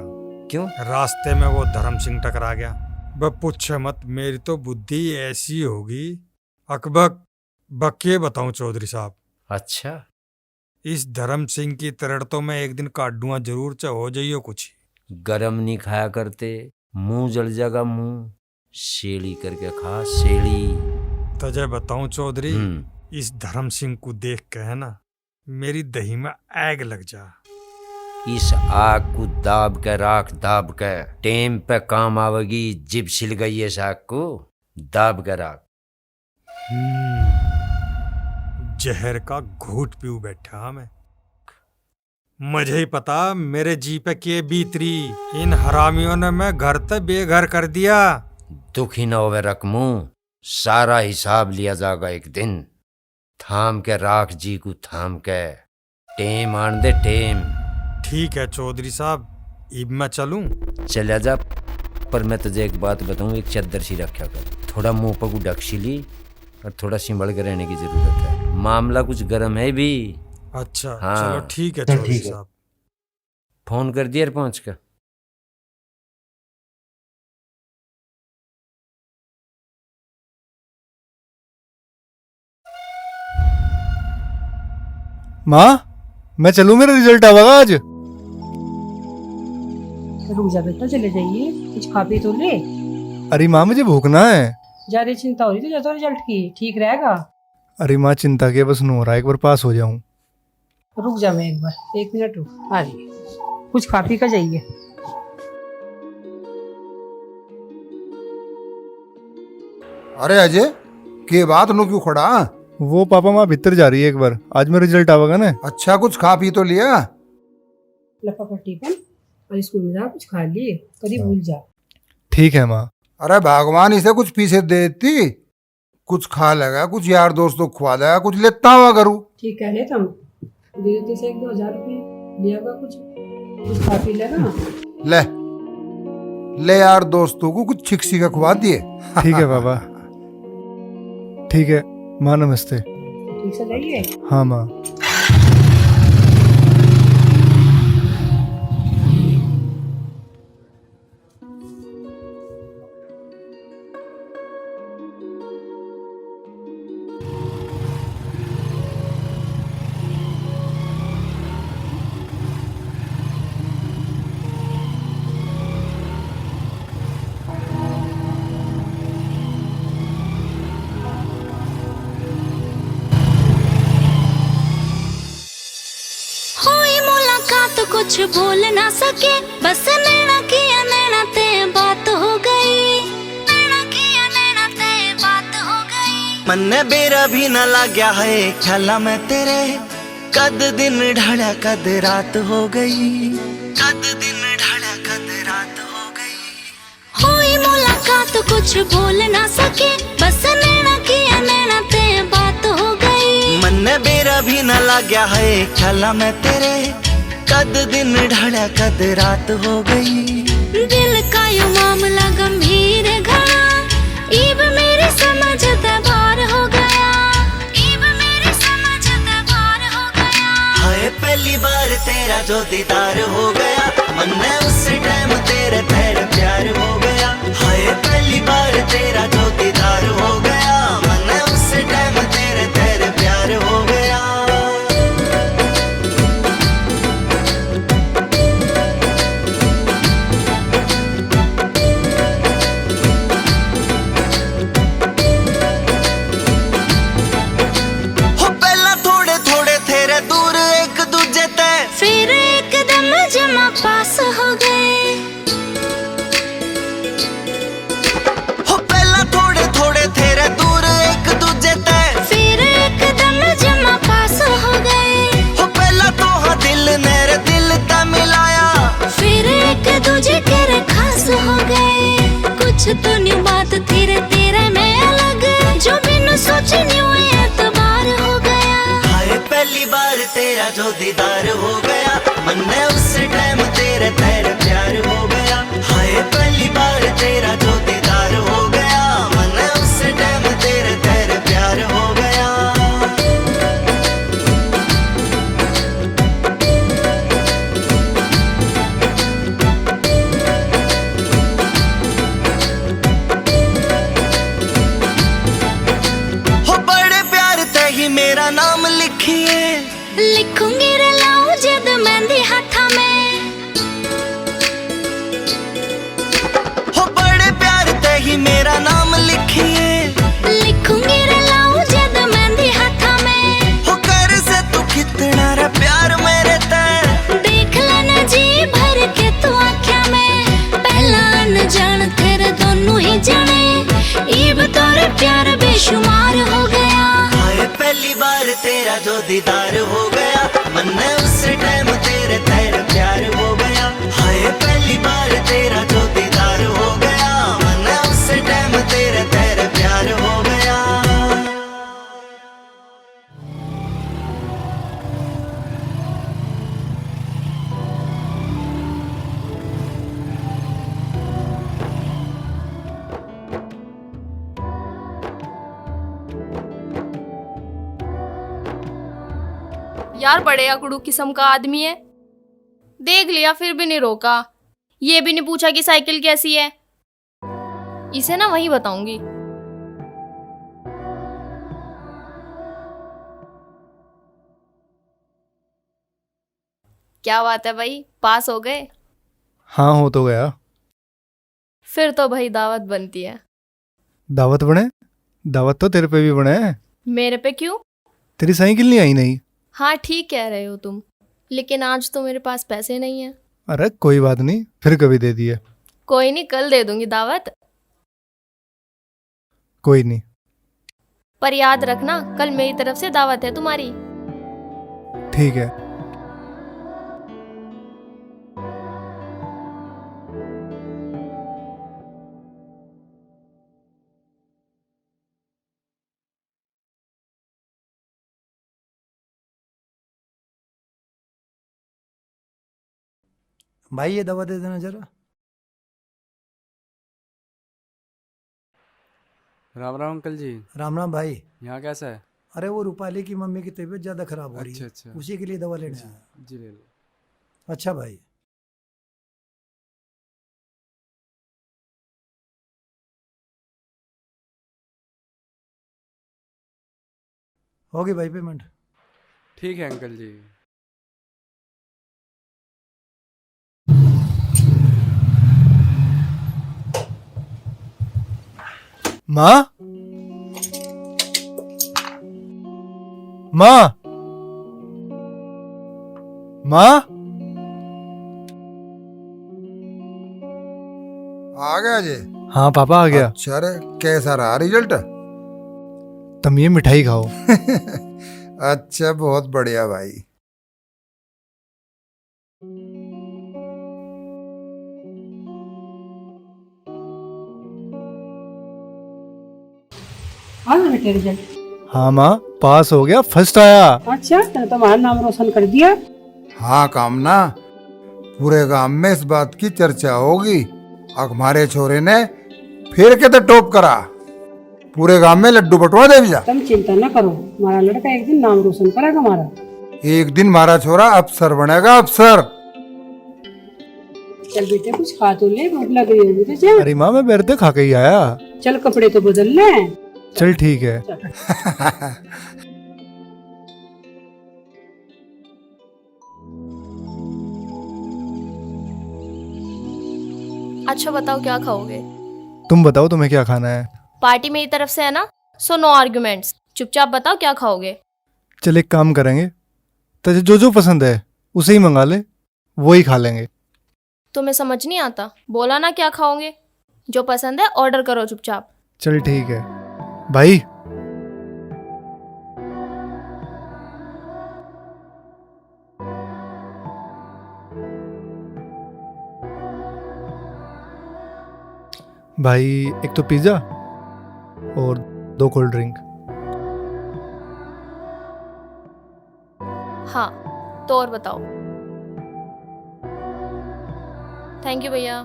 क्यों? रास्ते में वो धर्म सिंह टकरा गया। बस पूछे मत, मेरी तो बुद्धि ऐसी होगी अकबक बके बताऊं चौधरी साहब। अच्छा, इस धर्म सिंह की तरह तो मैं एक दिन काट दूंगा जरूर, चाहे हो जाइयो कुछ। गरम नहीं खाया करते, मुंह जल जाएगा मुंह, शेली करके खा, शेली। तजय बताऊं चौधरी, इस धर्म सिंह को देख के है ना, मेरी दही में आग लग जा। इस आग को दाब के राख, दाब के टेम पे काम आवेगी। जिब छिल गई है आग को, दाब के राख। जहर का घूट पीऊ बैठा मैं। मुझे ही पता मेरे जी पे के बीतरी, इन हरामियों ने मैं घर तक बेघर कर दिया। दुखी न होवे रकमू, सारा हिसाब लिया जाएगा एक दिन। थाम के राख जी को, थाम के टेम आन दे टेम। ठीक है चौधरी साहब, अब मैं चलूं? चला जा, पर मैं तुझे एक बात बताऊं, एक चद्दर सी रखा कर, थोड़ा मुंह पर को डक्शी ली और थोड़ा संभल के रहने की जरूरत है, मामला कुछ गर्म है भी। अच्छा हाँ। चलो ठीक है चौधरी साहब। फोन कर दिया पहुंच कर। माँ मैं चलूं, मेरा रिजल्ट आवेगा आज। रुक जा बेटा, चले जाइए, कुछ खा पी तो ले। अरे माँ मुझे भूखना है। ज्यादा चिंता हो रही तो रिजल्ट की, ठीक रहेगा। अरे माँ चिंता के बस हो रहा है, एक बार पास हो जाऊं। रुक जा, मैं एक बार, 1 मिनट रुक, आ रही। कुछ खा पी कर जाइए। अरे अजय के बात नो क्यों खड़ा? वो पापा माँ भीतर जा रही है, एक बार आज मेरा रिजल्ट आवेगा ना। अच्छा कुछ खा पी तो लिया? लफा पट्टी पर और स्कूल में जा कुछ खा लिए, कभी भूल जा। ठीक है माँ। अरे भगवान इसे कुछ पीछे देती, कुछ खा लेगा, कुछ यार दोस्तों को खवा देगा, कुछ लेता हुआ करूँ। ठीक कह रहे तुम, दे देते से 1-2 हज़ार रुपये लिया, कुछ खा पी लेगा। ले ले यार दोस्तों को कुछ छिकसी का खवा दिए। ठीक है पापा। ठीक है माँ, नमस्ते। ठीक से जाइए। हाँ माँ। कुछ बोल ना सके, बस नैना किया नैना ते बात हो गई, नैना किया नैना ते बात हो गई। मन ने बेरा भी न लाग्या है ख्याला में तेरे, कद दिन ढाला कद रात हो गई, कद दिन ढाला कद रात हो गई। हुई मुलाकात कुछ बोल ना सके, बस नैना किया नैना ते बात हो गई। मन ने बेरा भी न लाग्या है ख्याला में तेरे, कद दिन ढाला कद रात हो गई। दिल का यो मामला गंभीर घड़ा, इब मेरी समझ बार हो गया, इब मेरी समझ बार हो गया। हाय पहली बार तेरा जो दीदार हो गया, मन ने उस टाइम तेरे तेरे प्यार हो गया। हाय पहली बार तेरा जो दीदार हो गया, मन ने उस टाइम तेरे तेरे प्यार हो गया। फिर एकदम जमा पास हो गए, हो पहला थोड़े थोड़े तेरे दूर एक दूजे तय, फिर एकदम जमा पास हो गए। हो पहला तो हाँ दिल मेरे दिल ता मिलाया, फिर एक दूजे के खास हो गए। कुछ तो न्यू बात थी रे तेरे में अलग, जो बिन सोचे न्यू एतबार हो गया। हाय पहली बार तेरा जो दीदार हो गया, मन ने उस टाइम तेरे तेरे प्यार हो गया। हाय पहली बार तेरा जो दीदार हो गया, मन ने उस टाइम तेरे तेरे प्यार हो गया। हो बड़े प्यार ते ही मेरा नाम लिखिए, लिखूंगी रे लाऊं जद मेहंदी हाथा में, हो बड़े प्यार ते ही मेरा नाम लिखिए, लिखूंगी रे लाऊं जद मेहंदी हाथा में। हो कर से तू कितना रे प्यार मेरे ते, देख लेना जी भर के तू आँखों में, पहला अनजान तेरे दोनों ही जाने, इब तोरे प्यार बेशुमार हो गया। हाय पहली बार तेरा जो दीदार हो गया, मन ने उस टाइम तेरे तेरे प्यार हो गया। हाय पहली बार तेरा जो दीदार हो गया, मन ने उस टाइम तेरे तेरे प्यार हो गया। यार बड़े अकड़ू किस्म का आदमी है, देख लिया फिर भी नहीं रोका, ये भी नहीं पूछा कि साइकिल कैसी है। इसे ना वहीं बताऊंगी। क्या बात है भाई, पास हो गए? हाँ हो तो गया। फिर तो भाई दावत बनती है। दावत बने? दावत तो तेरे पे भी बने। मेरे पे क्यों? तेरी साइकिल नहीं आई नहीं। हाँ ठीक कह रहे हो तुम, लेकिन आज तो मेरे पास पैसे नहीं है। अरे कोई बात नहीं, फिर कभी दे दिए। कोई नहीं, कल दे दूंगी दावत। कोई नहीं। पर याद रखना, कल मेरी तरफ से दावत है तुम्हारी। ठीक है। भाई ये दवा दे देना जरा। राम राम अंकल जी। राम राम भाई। यहाँ कैसा है? अरे वो रूपाली की मम्मी की तबीयत ज़्यादा खराब हो रही है। अच्छा। उसी के लिए दवा लेने आया। जी ले लो। अच्छा भाई। होगी भाई पेमेंट। ठीक है अंकल जी। माँ, माँ, माँ, गया अजय? हाँ पापा आ गया। अच्छा रे, कैसा रहा रिजल्ट? तुम ये मिठाई खाओ। अच्छा, बहुत बढ़िया भाई। आ गया बेटे रिजल्ट? हाँ माँ, पास हो गया, फर्स्ट आया। अच्छा, तेने तो हमारा नाम रोशन कर दिया। हाँ कामना, पूरे गांव में इस बात की चर्चा होगी। हमारे छोरे ने फिर के तो टॉप करा, पूरे गांव में लड्डू बटवा दे जा। तुम चिंता न करो, हमारा लड़का एक दिन नाम रोशन करेगा हमारा। एक दिन हमारा छोरा अफसर बनेगा, अफसर। चल बेटे कुछ खा तो ले, भूख लग रही होगी तुझे। अरे माँ, मैं बैरते खा के ही आया। चल कपड़े तो बदल ले। चल ठीक है। अच्छा बताओ क्या खाओगे? तुम बताओ तुम्हें क्या खाना है? पार्टी मेरी तरफ से है ना, सो नो आर्ग्यूमेंट्स। चुपचाप बताओ क्या खाओगे? चल एक काम करेंगे, तुझे जो जो पसंद है उसे ही मंगा ले, वो ही खा लेंगे। तुम्हें समझ नहीं आता? बोला ना क्या खाओगे, जो पसंद है ऑर्डर करो चुपचाप। चल ठीक है भाई। भाई एक तो पिज्जा और 2 कोल्ड ड्रिंक। हाँ तो और बताओ। थैंक यू भैया।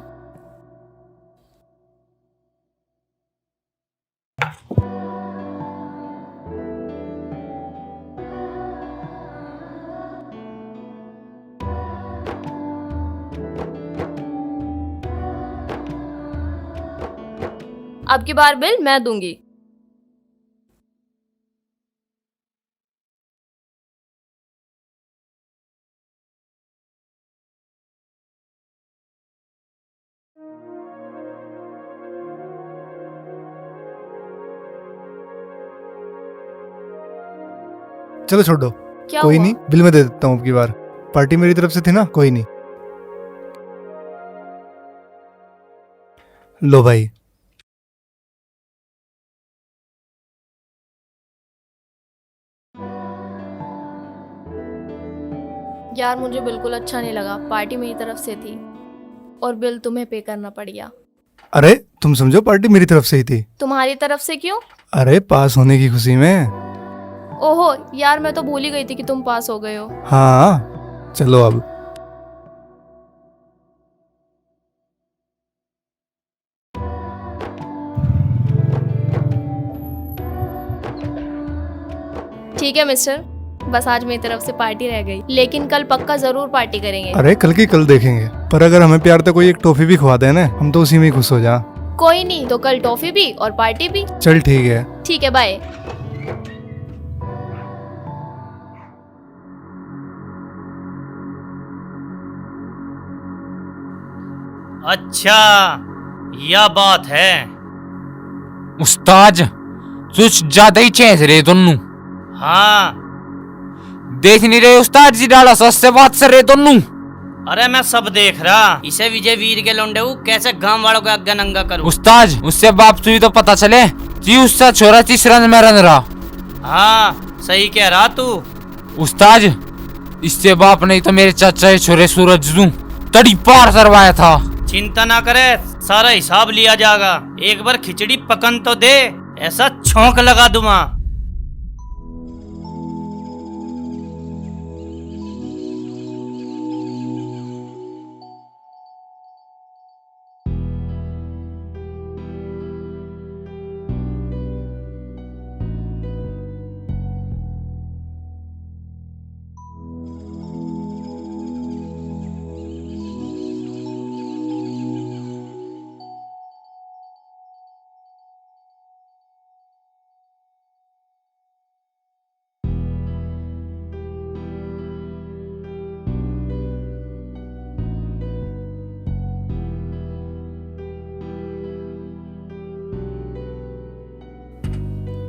अब की बार बिल मैं दूंगी। चलो छोड़ दो, क्या कोई हुआ? नहीं, बिल में दे देता हूँ अब की बार। पार्टी मेरी तरफ से थी ना, कोई नहीं। लो भाई। यार मुझे बिल्कुल अच्छा नहीं लगा, पार्टी मेरी तरफ से थी और बिल तुम्हें पे करना पड़ गया। अरे तुम समझो, पार्टी मेरी तरफ से ही थी। तुम्हारी तरफ से क्यों? अरे पास होने की खुशी में। ओहो यार, मैं तो भूल ही गई थी कि तुम पास हो गए हो। हाँ चलो अब। ठीक है मिस्टर, बस आज मेरी तरफ से पार्टी रह गई, लेकिन कल पक्का जरूर पार्टी करेंगे। अरे कल की कल देखेंगे, पर अगर हमें प्यार तो कोई एक टॉफी भी खवा दे ना, हम तो उसी में ही खुश हो जा। कोई नहीं, तो कल टॉफी भी और पार्टी भी। चल ठीक है। ठीक है, बाय। अच्छा यह बात है। उस्ताद कुछ ज्यादा ही चेंज रहे दोनों। हाँ देख नहीं रहे उस्ताद जी, डाला सस्ते बात से रहे दोनों। अरे मैं सब देख रहा, इसे विजय वीर के लौंडे कैसे गांव वालों को आज्ञा नंगा करूं। उस्ताद उससे बाप तुझे तो पता चले कि उसका छोरा तीसरा में रन रहा। हाँ सही कह रहा तू। उस्ताद इससे बाप नहीं तो मेरे चाचा के छोरे सूरज दूं तड़ी पार करवाया था। चिंता ना करे, सारा हिसाब लिया जाएगा। एक बार खिचड़ी पकन तो दे, ऐसा छौंक लगा दूंगा।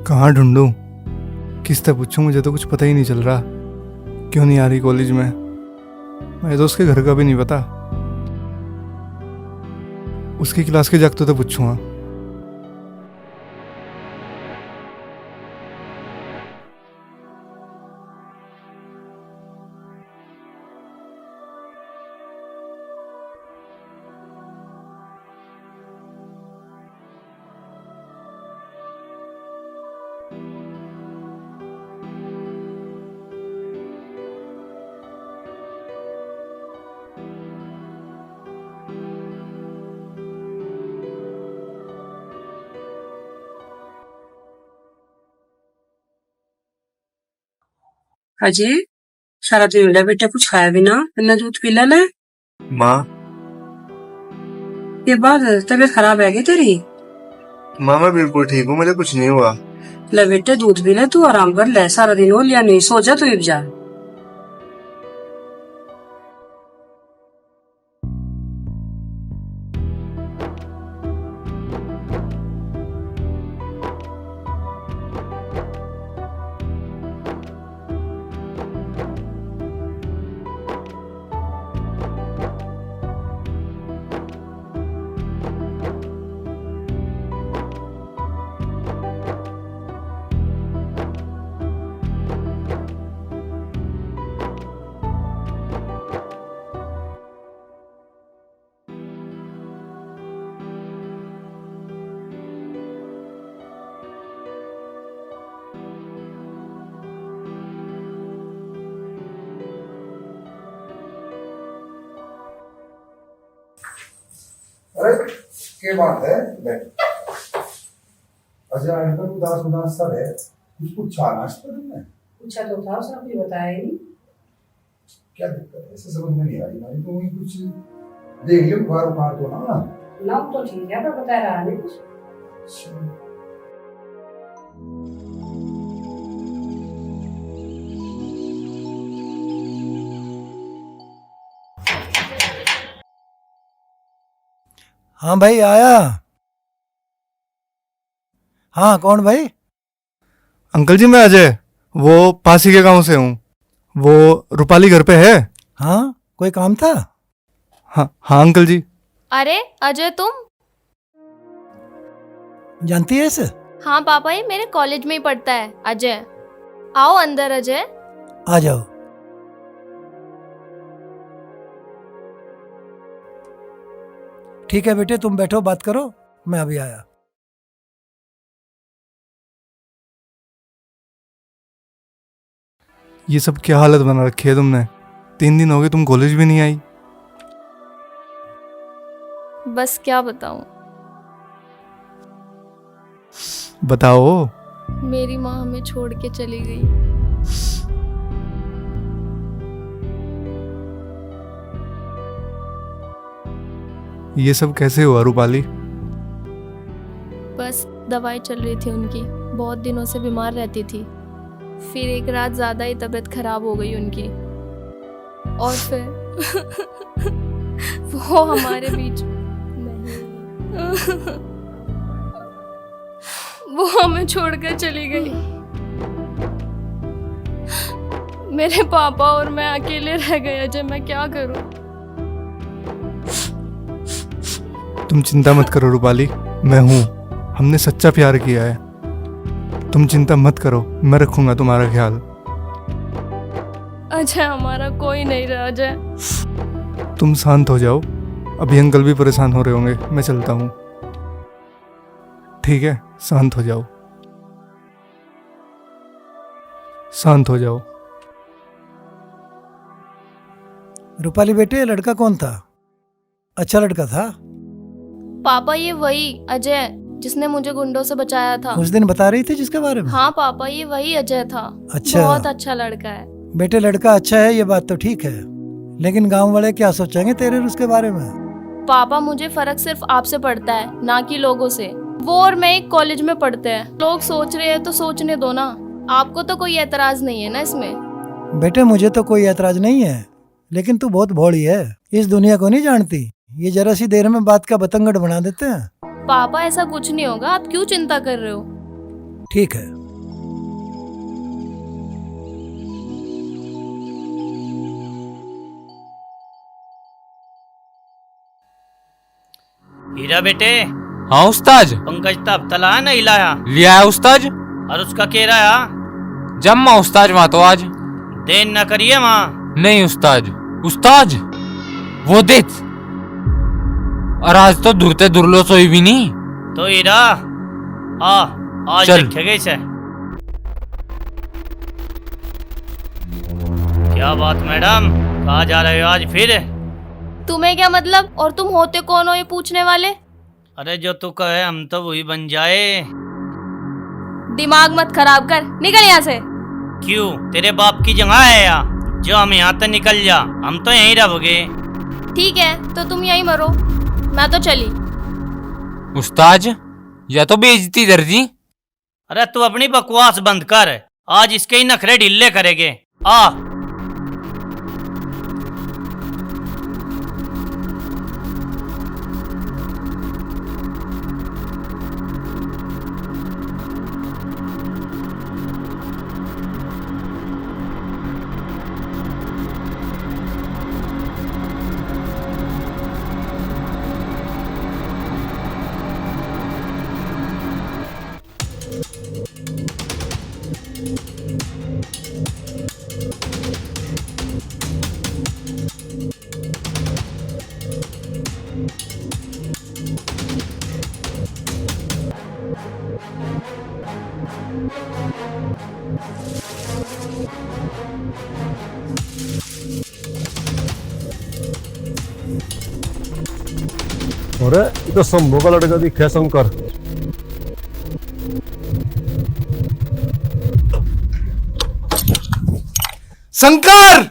कहाँ ढूंढूं, किससे पूछूं, मुझे तो कुछ पता ही नहीं चल रहा। क्यों नहीं आ रही कॉलेज में, मैं तो उसके घर का भी नहीं पता। उसकी क्लास के जागते तो पूछूंगा। अजय, सारा दिन हो गया बेटा, कुछ खाया भी ना, इतना दूध पी ले। माँ, ये बाद तबीयत खराब है क्या तेरी? माँ मैं बिल्कुल ठीक हूँ, मुझे कुछ नहीं हुआ। ले बेटे दूध पी ले, तू आराम कर ले, सारा दिन हो लिया नहीं, सो जा तू अब जा। अरे क्या बात है? बैठ। अजय आज तक उदास उदास सा है, कुछ पूछा नाश्ता तुमने? पूछा तो था, उसने कुछ बताया ही नहीं। क्या दिक्कत है? ऐसे समझ में नहीं आ रही भाई, तो वही कुछ देख लियो, बुखार उखार तो ना। ना तो ठीक है, पर बता रहा नहीं कुछ। हाँ भाई आया। हाँ कौन भाई? अंकल जी मैं अजय, वो पासी के गांव से हूँ। वो रूपाली घर पे है? हाँ कोई काम था? हाँ हाँ अंकल जी। अरे अजय तुम? जानती है इसे? हाँ पापा, ये मेरे कॉलेज में ही पढ़ता है अजय। आओ अंदर अजय। आ जाओ। ठीक है बेटे, तुम बैठो बात करो, मैं अभी आया। ये सब क्या हालत बना रखी है तुमने? 3 दिन हो गए तुम कॉलेज भी नहीं आई। बस क्या बताऊं, बताओ। मेरी माँ हमें छोड़ के चली गई। ये सब कैसे हुआ रूपाली? बस दवाई चल रही थी उनकी, बहुत दिनों से बीमार रहती थी। फिर एक रात ज़्यादा ही तबीयत खराब हो गई उनकी, और फिर वो हमारे बीच नहीं, वो हमें छोड़कर चली गई। मेरे पापा और मैं अकेले रह गए अजय, मैं क्या करूं? तुम चिंता मत करो रूपाली, मैं हूँ। हमने सच्चा प्यार किया है, तुम चिंता मत करो, मैं रखूंगा तुम्हारा ख्याल। अजय हमारा कोई नहीं रहा अजय। तुम शांत हो जाओ, अभी अंकल भी परेशान हो रहे होंगे, मैं चलता हूँ। ठीक है, शांत हो जाओ, शांत हो जाओ। रूपाली बेटे, लड़का कौन था? अच्छा लड़का था? पापा ये वही अजय जिसने मुझे गुंडों से बचाया था। उस दिन बता रही थी जिसके बारे में? हाँ पापा, ये वही अजय था। अच्छा। बहुत अच्छा लड़का है। बेटे लड़का अच्छा है ये बात तो ठीक है, लेकिन गांव वाले क्या सोचेंगे तेरे और उसके बारे में? पापा मुझे फर्क सिर्फ आपसे पड़ता है, ना कि लोगों से। वो और मैं एक कॉलेज में पढ़ते हैं, लोग सोच रहे हैं तो सोचने दो ना। आपको तो कोई एतराज नहीं है ना इसमें? बेटे मुझे तो कोई एतराज नहीं है, लेकिन तू बहुत भोली है, इस दुनिया को नहीं जानती। ये जरा सी देर में बात का बतंगड़ बना देते हैं। पापा ऐसा कुछ नहीं होगा, आप क्यों चिंता कर रहे हो? ठीक है। हीरा बेटे। हाँ उस्ताद। पंकज तब तला है नहीं लाया? लिया है उस्ताद। और उसका कह रहा जम्मा उस्ताद वहाँ तो आज देन न करिए वहाँ। नहीं उस्ताद। उस्ताद वो देख, और आज तो दूरते दुरलो सोई भी नहीं। तो हीरा आज चल। देखेगा इसे। क्या बात मैडम, कहाँ जा रहे हो आज फिर? तुम्हें क्या मतलब, और तुम होते कौन हो ये पूछने वाले? अरे जो तू कहे हम तो वही बन जाए। दिमाग मत खराब कर, निकल यहाँ से। क्यों, तेरे बाप की जगह है यहाँ? जो हम यहाँ से निकल जा, हम तो यहीं रहोगे। ठीक है तो तुम यहीं मरो, मैं तो चली। उस्ताद या तो बेइज्जती दर्जी। अरे तू अपनी बकवास बंद कर, आज इसके ही नखरे ढीले करेंगे। आ अरे ये तो शंभू का लड़का दिखा शंकर। शंकर!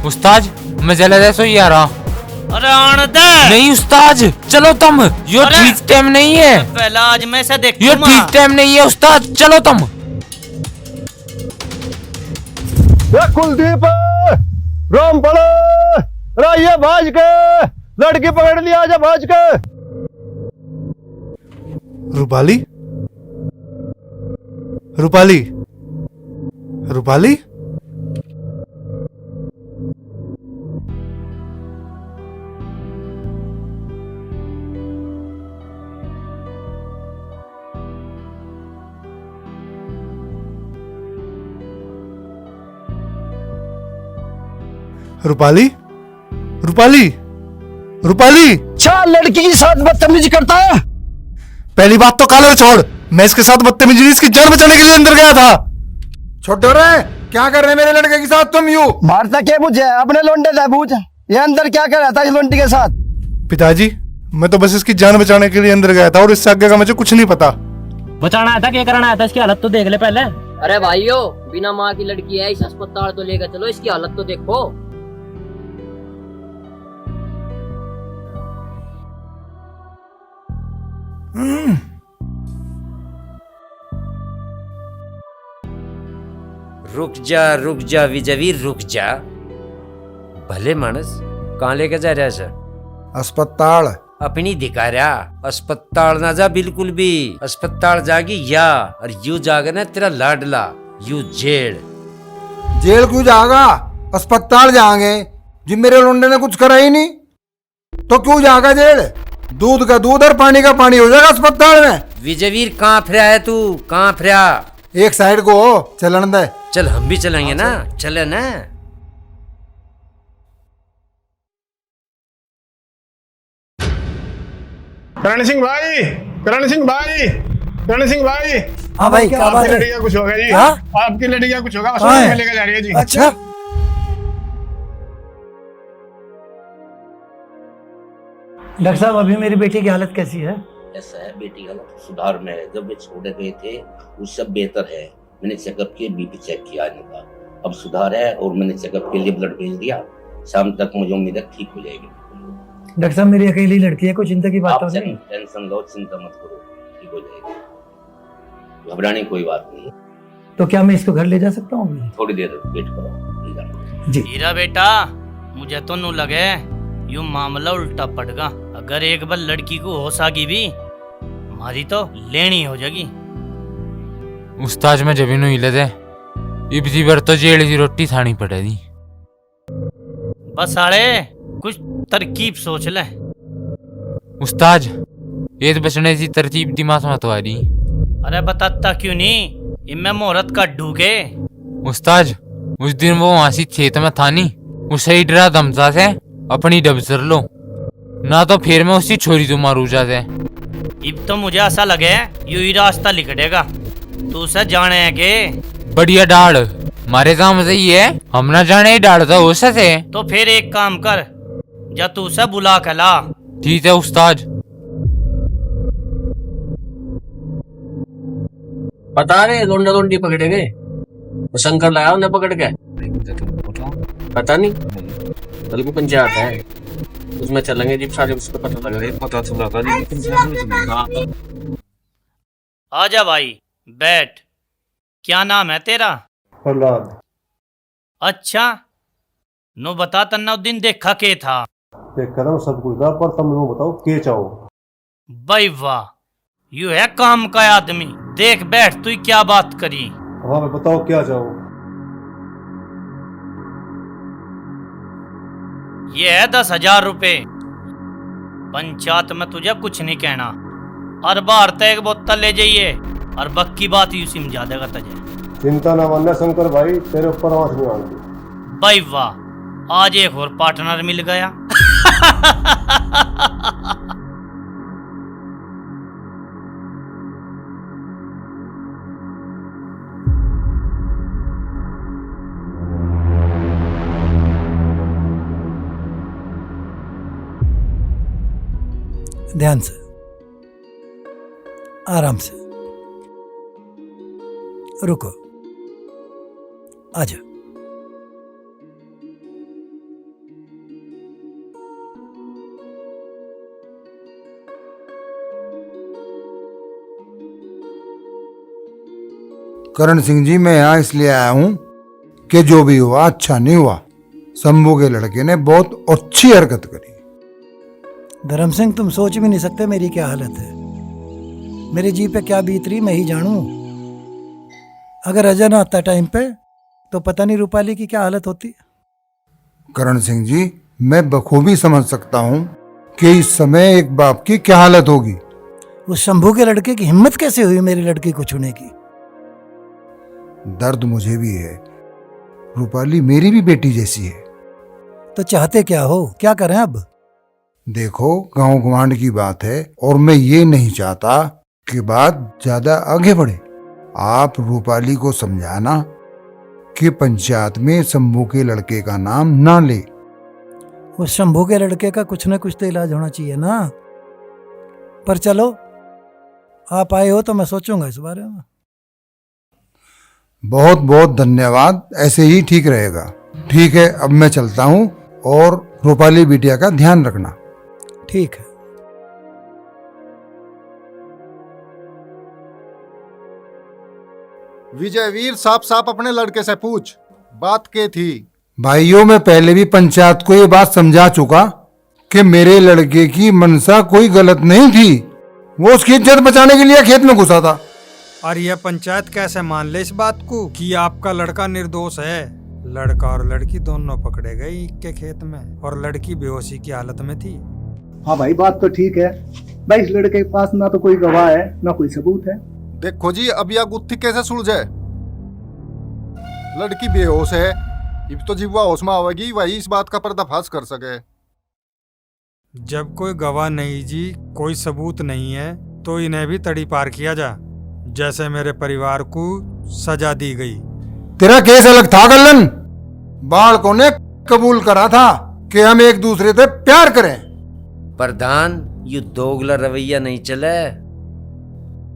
उस्ताद मैं जला दे सो आ रहा। अरे आने दे। नहीं उस्ताद चलो तुम, यो ठीक टाइम नहीं है। पहला आज मैं से देख, यो ठीक टाइम नहीं है उस्ताद, चलो तुम। कुलदीप राम पड़े राइए भाज के लड़की पकड़ लिया, आजा भाज के। रूपाली, रूपाली, रूपाली। रूपाली, रूपाली, रूपाली। अच्छा लड़की के साथ बदतमीजी करता है? पहली बात तो कॉलर छोड़, मैं इसके साथ बदतमीजी इसकी जान बचाने के लिए अंदर गया था। छोटे रहे, क्या कर रहे हैं मेरे लड़के के साथ तुम? यू मारता क्या मुझे, अपने लोंडे से पूछ, ये अंदर क्या कर रहा था इस लोंडी के साथ? पिताजी मैं तो बस इसकी जान बचाने के लिए अंदर गया था, और इससे आगे का मुझे कुछ नहीं पता। बचाना आया था, क्या कराना आया था? इसकी हालत तो देख ले पहले। अरे भाइयों, बिना माँ की लड़की है, इस अस्पताल तो लेकर चलो, इसकी हालत तो देखो। रुक जा विजयवीर, रुक जा। भले मानस कहाँ लेके जा रहा है सर? अस्पताल। अपनी दिखा रहा, अस्पताल ना जा बिल्कुल भी। अस्पताल जागी या, और यू जागे ना तेरा लाडला, यू जेल। जेल क्यों जाएगा, अस्पताल जाएंगे। जी मेरे लोंडे ने कुछ करा ही नहीं तो क्यों जाएगा जेल? दूध का दूध और पानी का पानी हो जाएगा अस्पताल में। विजयवीर कहाँ फिरा है तू, कहाँ फिरा? एक साइड को हो, चलन दे। चल हम भी चलेंगे ना, चले ना। करण सिंह भाई, करण सिंह भाई, करण सिंह भाई। हाँ भाई, क्या बात है? आपकी लड़की का कुछ होगा जी। क्या? आपकी लड़की का कुछ होगा, हाँ में लेकर जा रही है जी। अच्छा डॉक्टर साहब, अभी मेरी बेटी की हालत कैसी है? ऐसा है, बेटी की हालत सुधार में है। जब वे छोड़े गए थे उस सब बेहतर है। मैंने चेकअप किया, बीपी चेक किया इनका, अब सुधार है, और मैंने चेकअप के लिए ब्लड भेज दिया। शाम तक मुझे उम्मीद है ठीक हो जाएगी। डॉक्टर साहब मेरी अकेली लड़की है, कोई चिंता की बात तो नहीं? टेंशन लो, चिंता मत करो, ठीक हो जाएगी, घबराने की कोई बात नहीं। तो क्या मैं इसको घर ले जा सकता हूँ? थोड़ी देर वेट करो जी। हीरा बेटा, मुझे तो नू लगे यूं मामला उल्टा पड़गा। अगर एक बार लड़की को होश आ गई भी, हमारी तो लेनी हो जाएगी। उस्ताद में जबीनो हिले थे, इब्जी भर तो जेल की रोटी खानी पड़ेगी। बस साले कुछ तरकीब सोच ले। उस्ताद ये तो बचने की तरतीब दिमाग में तो आ रही। अरे बताता क्यों नहीं, इनमें मोहरत का डूगे। उस्ताद उस दिन वो वहां से खेत में था नी, उसे ही डरा धमसा से अपनी डबसर लो ना तो फिर मैं उसी छोरी तो मारू जाते। अब तो मुझे ऐसा लगे यू ही रास्ता लिखड़ेगा, तू उसे जाने है के। बढ़िया डाल मारे काम से ही है, हम ना जाने ही डालता हो से। तो फिर एक काम कर, जा तू उसे बुला के ला। ठीक है उस्ताद। पता नहीं लोंडा लोंडी पकड़े गए, वो शंकर लाया उन्हें पकड़ के। पता नहीं, कल को पंचायत है उसमें चलेंगे जीप सारे, उसको पता लगा। पता चला था। आजा भाई बैठ। क्या नाम है तेरा? प्रहलाद। अच्छा नो बता तन्ना दिन देखा के था? देखा था सब कुछ था, पर तुम लोग बताओ के चाहो। भाई वाह, यू है काम का आदमी। देख बैठ, तू क्या बात करी? हाँ बताओ क्या चाहो। ये है 10,000 रुपए। पंचायत में तुझे कुछ नहीं कहना, और बाहर तक एक बोतल ले जाइए और बक्की बात यू समझा देगा तुझे। चिंता ना मानना शंकर भाई, तेरे ऊपर आंच नहीं आऊंगी। भाई वाह, आज एक और पार्टनर मिल गया। ध्यान से, आराम से, रुको, आजा। करण सिंह जी, मैं यहाँ इसलिए आया हूँ कि जो भी हुआ अच्छा नहीं हुआ। शंभू के लड़के ने बहुत अच्छी हरकत करी। धर्म सिंह, तुम सोच भी नहीं सकते मेरी क्या हालत है। मेरे जी पे क्या बीत रही मैं ही जानूं। अगर अजय ना आता टाइम पे तो पता नहीं रूपाली की क्या हालत होती। करण सिंह जी, मैं बखूबी समझ सकता हूँ कि इस समय एक बाप की क्या हालत होगी। उस शंभू के लड़के की हिम्मत कैसे हुई मेरी लड़की को छूने की? दर्द मुझे भी है। रूपाली मेरी भी बेटी जैसी है। तो चाहते क्या हो, क्या करें अब? देखो, गांव गवांड की बात है और मैं ये नहीं चाहता कि बात ज्यादा आगे बढ़े। आप रूपाली को समझाना कि पंचायत में शंभू के लड़के का नाम ना ले। उस शंभू के लड़के का कुछ ना कुछ तो इलाज होना चाहिए ना। पर चलो, आप आए हो तो मैं सोचूंगा इस बारे में। बहुत बहुत धन्यवाद, ऐसे ही ठीक रहेगा। ठीक है, अब मैं चलता हूँ और रूपाली बिटिया का ध्यान रखना। ठीक है। विजय वीर, साफ साफ अपने लड़के से पूछ, बात क्या थी? भाइयों, मैं पहले भी पंचायत को ये बात समझा चुका कि मेरे लड़के की मनसा कोई गलत नहीं थी। वो उसकी इज्जत बचाने के लिए खेत में घुसा था। और यह पंचायत कैसे मान ले इस बात को कि आपका लड़का निर्दोष है? लड़का और लड़की दोनों पकड़े गए ईख के खेत में और लड़की बेहोशी की हालत में थी। हाँ भाई, बात तो ठीक है भाई। इस लड़के के पास ना तो कोई गवाह है ना कोई सबूत है। देखो जी, अब यह गुत्थी कैसे सुलझे? लड़की बेहोश है, अब तो जीवा होश में आवेगी, वही इस बात का पर्दाफाश कर सके। जब कोई गवाह नहीं जी, कोई सबूत नहीं है, तो इन्हें भी तड़ी पार किया जा, जैसे मेरे परिवार को सजा दी गई। तेरा केस अलग था कल्लन। बालकों ने कबूल करा था कि हम एक दूसरे से प्यार करें। प्रधान, यू दोगला रवैया नहीं चले।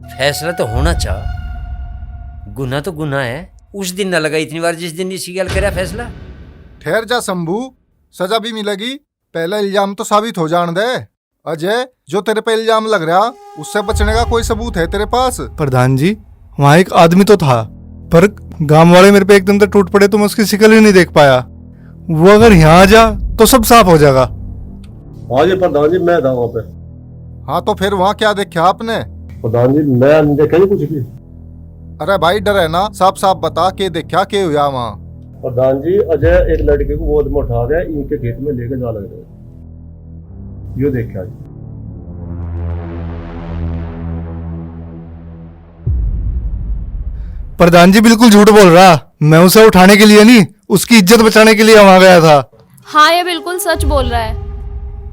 फैसला तो होना चाह। गुना तो गुना है, उस दिन न लगा इतनी बार जिस दिन इसी गल करा फैसला। ठहर जा शंभू, सजा भी मिलेगी। पहला इल्जाम तो साबित हो जान दे। अजय, जो तेरे पे इल्जाम लग रहा उससे बचने का कोई सबूत है तेरे पास? प्रधान जी, वहाँ एक आदमी तो था, पर गांव वाले मेरे पे एकदम से टूट पड़े तो मैं उसकी शिकल ही नहीं देख पाया। वो अगर यहाँ आ जा तो सब साफ हो जाएगा। हाँ जी प्रधान जी, मैं था वहाँ पे। हाँ तो फिर वहाँ क्या देखा आपने? प्रधान जी, मैं नहीं देखा कुछ भी। अरे भाई डर है ना, साफ साफ बता के देखा के हुआ वहाँ। प्रधान जी, अजय एक लड़के को गोद में उठा गया, इनके खेत में लेके जा लग रहे, यो देखा जी। प्रधान जी बिल्कुल झूठ बोल रहा, मैं उसे उठाने के लिए नहीं, उसकी इज्जत बचाने के लिए वहां गया था। हाँ ये बिल्कुल सच बोल रहा है।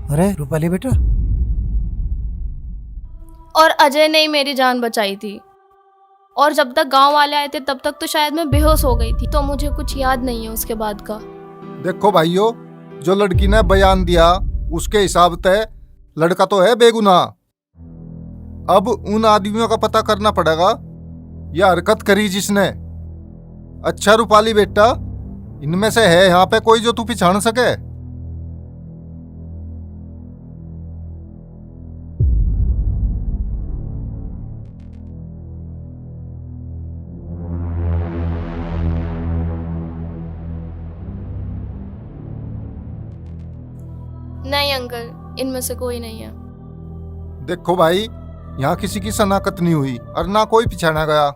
अरे रूपाली बेटा, और अजय ने ही मेरी जान बचाई थी, और जब तक गांव वाले आए थे तब तक तो शायद मैं बेहोश हो गई थी, तो मुझे कुछ याद नहीं है उसके बाद का। देखो भाइयों, जो लड़की ने बयान दिया उसके हिसाब से लड़का तो है बेगुनाह। अब उन आदमियों का पता करना पड़ेगा, यह हरकत करी जिसने। अच्छा रूपाली बेटा, इनमें से है यहाँ पे कोई जो तू पहचान सके? नहीं अंकल, इनमें से कोई नहीं है। देखो भाई, यहाँ किसी की शनाख्त नहीं हुई और ना कोई पिछाना गया।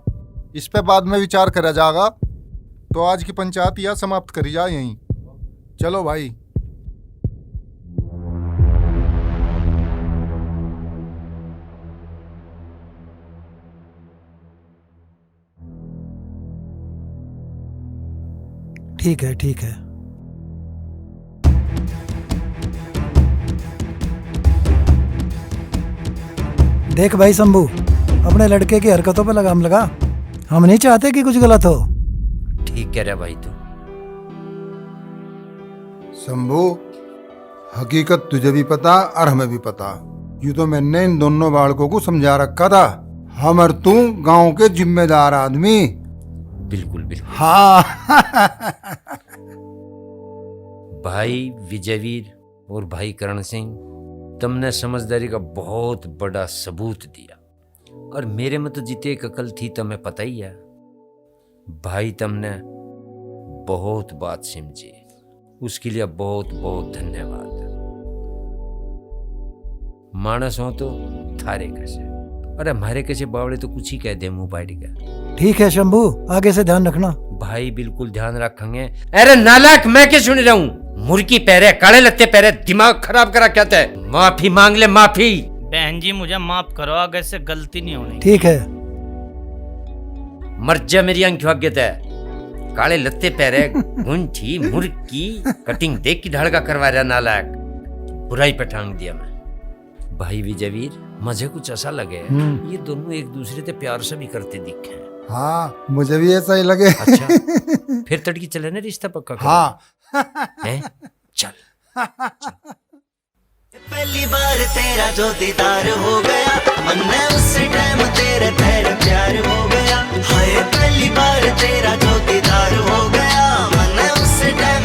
इस पे बाद में विचार करा जाएगा। तो आज की पंचायत यह समाप्त करी जाए यहीं। चलो भाई। ठीक है ठीक है। देख भाई शंभू, अपने लड़के की हरकतों पे लगाम लगा। हम नहीं चाहते कि कुछ गलत हो। ठीक कह रहा भाई तू। शंभू, हकीकत तुझे भी पता और हमें भी पता। यूं तो मैंने इन दोनों बालकों को समझा रखा था, हम और तू गांव के जिम्मेदार आदमी। बिल्कुल बिल्कुल। हाँ। भाई विजयवीर और भाई करण सिंह, तुमने समझदारी का बहुत बड़ा सबूत दिया, और मेरे में तो जितने एक अकल थी तुम्हें पता ही है। भाई तुमने बहुत बात समझी, उसके लिए बहुत बहुत धन्यवाद। मानस हो तो थारे कैसे, अरे हमारे कैसे बावड़े तो कुछ ही कह दे मुंह बाइट का। ठीक है शंभू, आगे से ध्यान रखना। भाई बिल्कुल ध्यान रखेंगे। अरे नालायक, मैं क्या सुन रहा हूँ? मुर्गी पैरे, काले लत्ते पैरे, दिमाग खराब करा कहते है। माफी मांग ले, माफी। बहन जी मुझे माफ करो, आगे से गलती नहीं होनी। ठीक है। मर जा मेरी आंखों आगे है। काले लत्ते पैरे, गुंठी मुर्गी, कटिंग देख की ढाल का करवा रहा नालायक। बुराई पे टांग दिया मैं। भाई विजयवीर, मुझे कुछ ऐसा लगे ये दोनों एक दूसरे से प्यार से भी करते दिखे। हाँ, मुझे भी ऐसा ही लगे। अच्छा, फिर तड़की चले ना, रिश्ता पक्का करो। हाँ। हैं? चल। पहली बार तेरा जो दीदार हो गया, मन में उस टाइम तेरे तेरे प्यार हो गया। हाय पहली बार तेरा जो दीदार हो गया, मन में उस टाइम